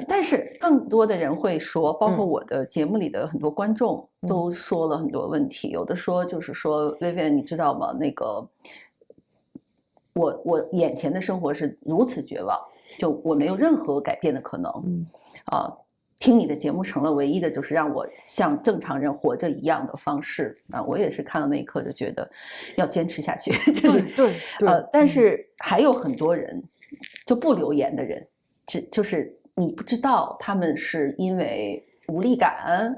但是更多的人会说，包括我的节目里的很多观众都说了很多问题，有的说就是说 Vivian 你知道吗？那个我眼前的生活是如此绝望，就我没有任何改变的可能。听你的节目成了唯一的就是让我像正常人活着一样的方式啊！我也是看到那一刻就觉得要坚持下去，就是对，但是还有很多人就不留言的人，就是你不知道他们是因为无力感，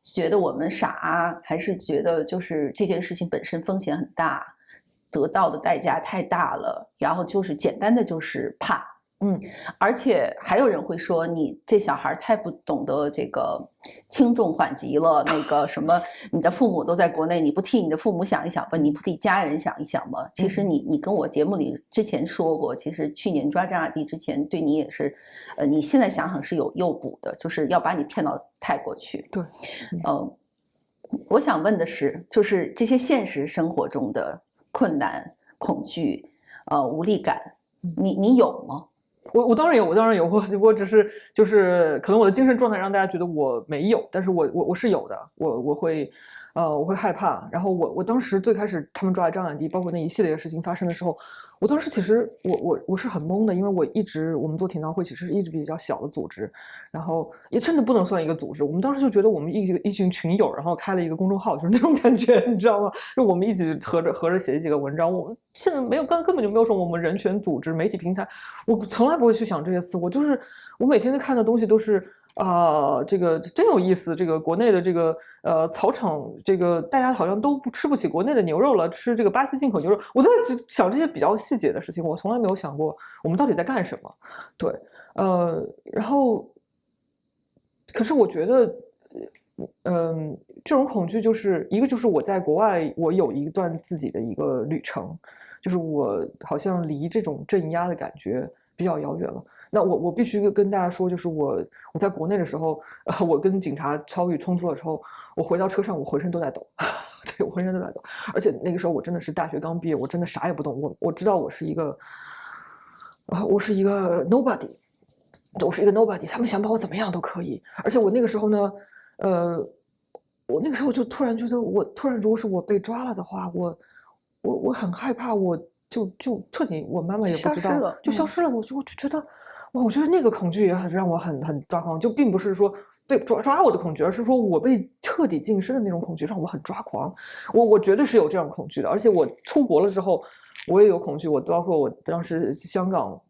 觉得我们傻，还是觉得就是这件事情本身风险很大，得到的代价太大了，然后就是简单的就是怕。而且还有人会说你这小孩太不懂得这个轻重缓急了，那个什么你的父母都在国内，你不替你的父母想一想吧，你不替家人想一想吗？其实你跟我节目里之前说过，其实去年抓扎瓦蒂之前对你也是你现在想想是有诱捕的，就是要把你骗到泰国去。对，我想问的是，就是这些现实生活中的困难、恐惧、无力感，你有吗？我当然有，我只是就是可能我的精神状态让大家觉得我没有，但是我是有的，我会害怕。然后我当时最开始他们抓张婉迪，包括那一系列的事情发生的时候，我当时其实我是很懵的，因为我们做田道会其实是一直比较小的组织，然后也真的不能算一个组织。我们当时就觉得我们一群群友，然后开了一个公众号，就是那种感觉，你知道吗？就我们一起合着写几个文章。我们现在根本就没有说我们人权组织、媒体平台，我从来不会去想这些词。我每天在看的东西都是。这个真有意思。这个国内的这个草场，这个大家好像都吃不起国内的牛肉了，吃这个巴西进口牛肉。我都在想这些比较细节的事情，我从来没有想过我们到底在干什么。对，然后，可是我觉得，这种恐惧就是一个就是我在国外，我有一段自己的一个旅程，就是我好像离这种镇压的感觉比较遥远了。那我必须跟大家说，就是我在国内的时候，我跟警察遭遇冲突的时候，我回到车上，我浑身都在抖，对，我浑身都在抖。而且那个时候我真的是大学刚毕业，我真的啥也不懂，我知道我是一个 nobody， 我是一个 nobody， 他们想把我怎么样都可以。而且我那个时候呢，我那个时候就突然觉得，如果是我被抓了的话，我很害怕，我就彻底，我妈妈也不知道，就消失了。我就觉得，我觉得那个恐惧也很让我很抓狂，就并不是说被抓我的恐惧，而是说我被彻底晋升的那种恐惧让我很抓狂。我绝对是有这样恐惧的，而且我出国了之后，我也有恐惧。包括我当时香港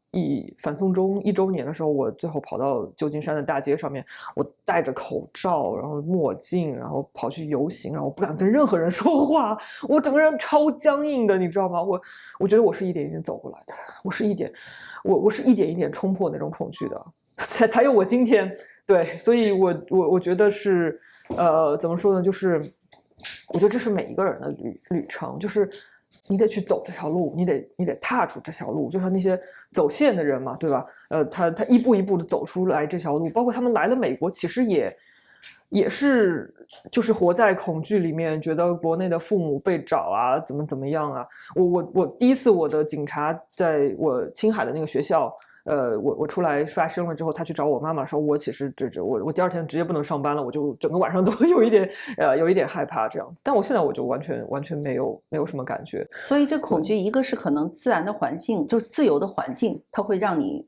反送中1周年的时候，我最后跑到旧金山的大街上面，我戴着口罩，然后墨镜，然后跑去游行，然后我不敢跟任何人说话，我整个人超僵硬的，你知道吗？我觉得我是一点一点走过来的，我是一点一点冲破那种恐惧的，才有我今天。对，所以我觉得是怎么说呢？就是我觉得这是每一个人的旅程，就是你得去走这条路，你得踏出这条路，就像那些走线的人嘛，对吧？他一步一步的走出来这条路，包括他们来了美国，其实也是就是活在恐惧里面，觉得国内的父母被找啊，怎么样啊。我第一次我的警察在我青海的那个学校我出来发生了之后，他去找我妈妈说，我其实我第二天直接不能上班了，我就整个晚上都有一点害怕这样子。但我现在我就完全没有什么感觉。所以这恐惧，一个是可能自然的环境，就是自由的环境，它会让你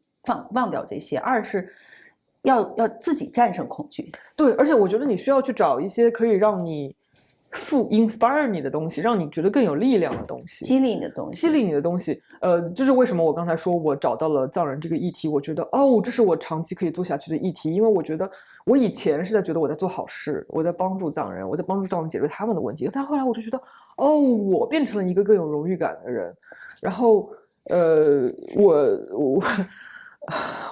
忘掉这些；二是要自己战胜恐惧。对，而且我觉得你需要去找一些可以让你inspire 你的东西，让你觉得更有力量的东西，激励你的东西，激励你的东西。这是为什么我刚才说我找到了藏人这个议题，我觉得这是我长期可以做下去的议题，因为我觉得我以前是在觉得我在做好事，我在帮助藏人，我在帮助藏人解决他们的问题，但后来我就觉得我变成了一个更有荣誉感的人。然后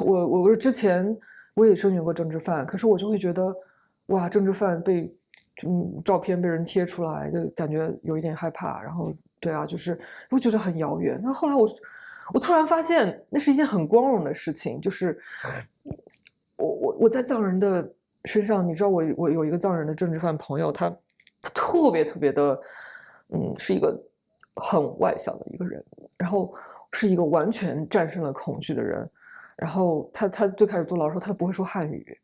我之前我也申请过政治犯，可是我就会觉得哇，政治犯被照片被人贴出来，就感觉有一点害怕。然后对啊，就是我觉得很遥远。那后来我突然发现，那是一件很光荣的事情，就是我在藏人的身上，你知道我有一个藏人的政治犯朋友，他特别特别的，是一个很外向的一个人，然后是一个完全战胜了恐惧的人。然后他最开始坐牢的时候，他不会说汉语。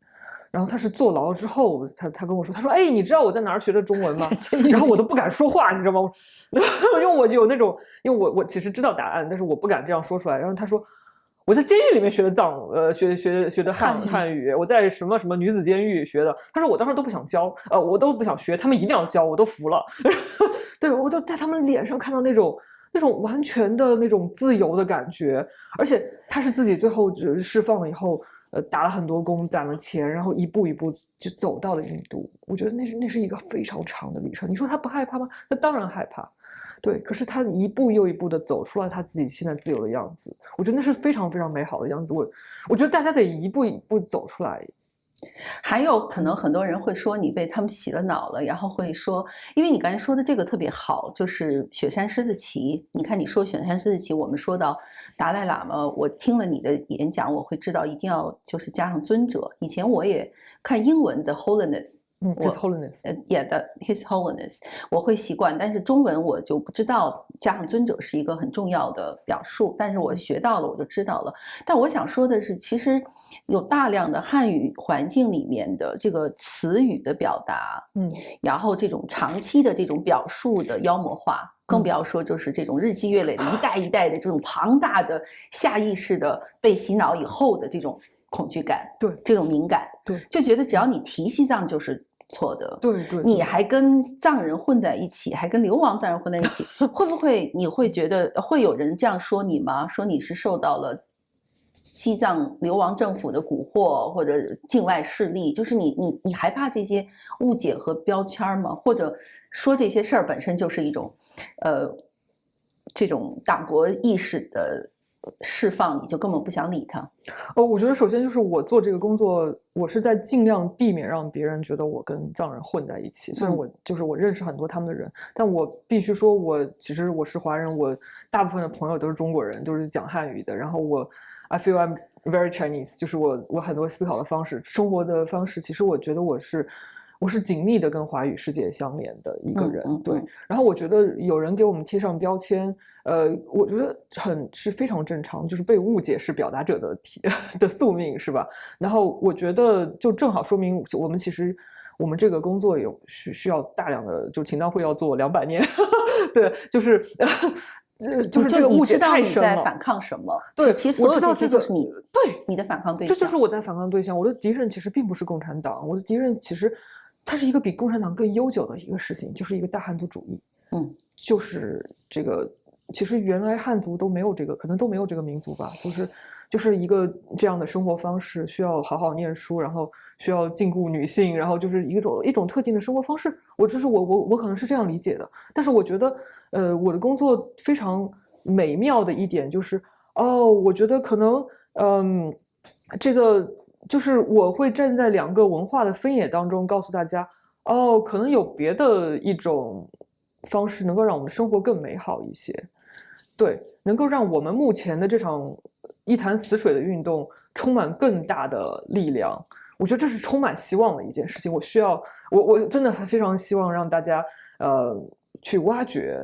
然后他是坐牢之后，他跟我说，他说：“哎，你知道我在哪儿学的中文吗？”然后我都不敢说话，你知道吗？因为我有那种，因为我其实知道答案，但是我不敢这样说出来。然后他说，我在监狱里面学的学的汉语，我在什么什么女子监狱学的。他说我当时都不想教，我都不想学，他们一定要教，我都服了。对，我都在他们脸上看到那种完全的那种自由的感觉，而且他是自己最后释放了以后。打了很多工，攒了钱，然后一步一步就走到了印度。我觉得那是一个非常长的旅程。你说他不害怕吗？他当然害怕，对。可是他一步又一步的走出了他自己现在自由的样子。我觉得那是非常非常美好的样子。我觉得大家得一步一步走出来。还有可能很多人会说你被他们洗了脑了，然后会说，因为你刚才说的这个特别好，就是雪山狮子旗。你看你说雪山狮子旗，我们说到达赖喇嘛，我听了你的演讲，我会知道一定要就是加上尊者。以前我也看英文的 Holiness。His Holiness， His Holiness， 我会习惯，但是中文我就不知道加上尊者是一个很重要的表述，但是我学到了，我就知道了。但我想说的是，其实有大量的汉语环境里面的这个词语的表达，然后这种长期的这种表述的妖魔化，更不要说就是这种日积月累的一代一代的这种庞大的下意识的被洗脑以后的这种恐惧感，对，这种敏感，对，就觉得只要你提西藏就是错的，对对，你还跟藏人混在一起，还跟流亡藏人混在一起，会不会你会觉得会有人这样说你吗？说你是受到了西藏流亡政府的蛊惑，或者境外势力，就是你害怕这些误解和标签吗？或者说这些事儿本身就是一种这种党国意识的释放，你就根本不想理他？我觉得首先就是我做这个工作，我是在尽量避免让别人觉得我跟藏人混在一起。虽然我认识很多他们的人，但我必须说其实我是华人，我大部分的朋友都是中国人，都是讲汉语的。然后I feel I'm very Chinese， 就是我很多思考的方式、生活的方式，其实我觉得我是紧密的跟华语世界相连的一个人，对。然后我觉得有人给我们贴上标签，我觉得是非常正常，就是被误解是表达者的宿命，是吧？然后我觉得就正好说明我们其实我们这个工作需要大量的，就勤当会要做200年，对，就是这个误解太深了。你在反抗什么？对，其实所有这些就是你的反抗对象。这就是我在反抗对象。我的敌人其实并不是共产党，我的敌人其实它是一个比共产党更悠久的一个事情，就是一个大汉族主义。就是这个，其实原来汉族都没有这个，可能都没有这个民族吧，就是一个这样的生活方式，需要好好念书，然后需要禁锢女性，然后就是一种特定的生活方式。我可能是这样理解的，但是我觉得，我的工作非常美妙的一点就是，我觉得可能，这个就是我会站在2个文化的分野当中，告诉大家，可能有别的一种方式能够让我们的生活更美好一些，对，能够让我们目前的这场一潭死水的运动充满更大的力量。我觉得这是充满希望的一件事情。我真的非常希望让大家去挖掘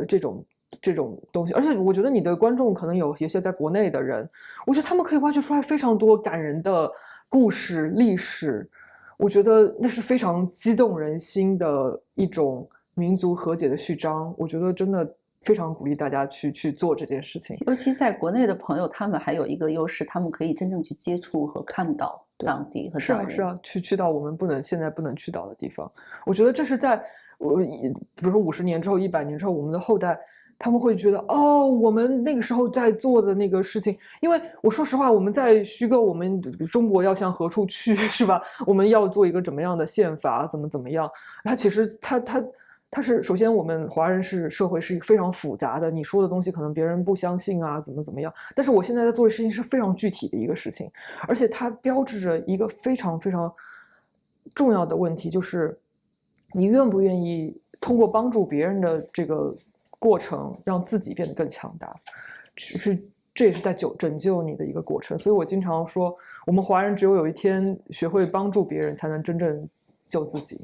这种这种东西。而且我觉得你的观众可能有一些在国内的人，我觉得他们可以挖掘出来非常多感人的故事历史，我觉得那是非常激动人心的一种民族和解的序章。我觉得真的非常鼓励大家去做这件事情。尤其在国内的朋友，他们还有一个优势，他们可以真正去接触和看到藏地和藏人。是啊，去到我们现在不能去到的地方。我觉得这是在比如说50年之后、100年之后，我们的后代他们会觉得哦，我们那个时候在做的那个事情。因为我说实话，我们在虚构我们中国要向何处去，是吧？我们要做一个怎么样的宪法，怎么样？它其实它是首先我们华人社会是一个非常复杂的，你说的东西可能别人不相信啊，怎么样。但是我现在在做的事情是非常具体的一个事情，而且它标志着一个非常非常重要的问题，就是你愿不愿意通过帮助别人的这个过程，让自己变得更强大，这也是在拯救你的一个过程。所以我经常说，我们华人只有一天学会帮助别人，才能真正救自己。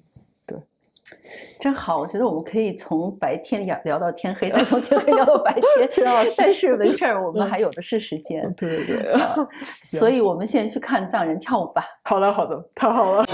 真好，我觉得我们可以从白天聊到天黑，再从天黑聊到白天。但是没事儿，我们还有的是时间。对，所以我们现在去看藏人跳舞吧。好的，太好了。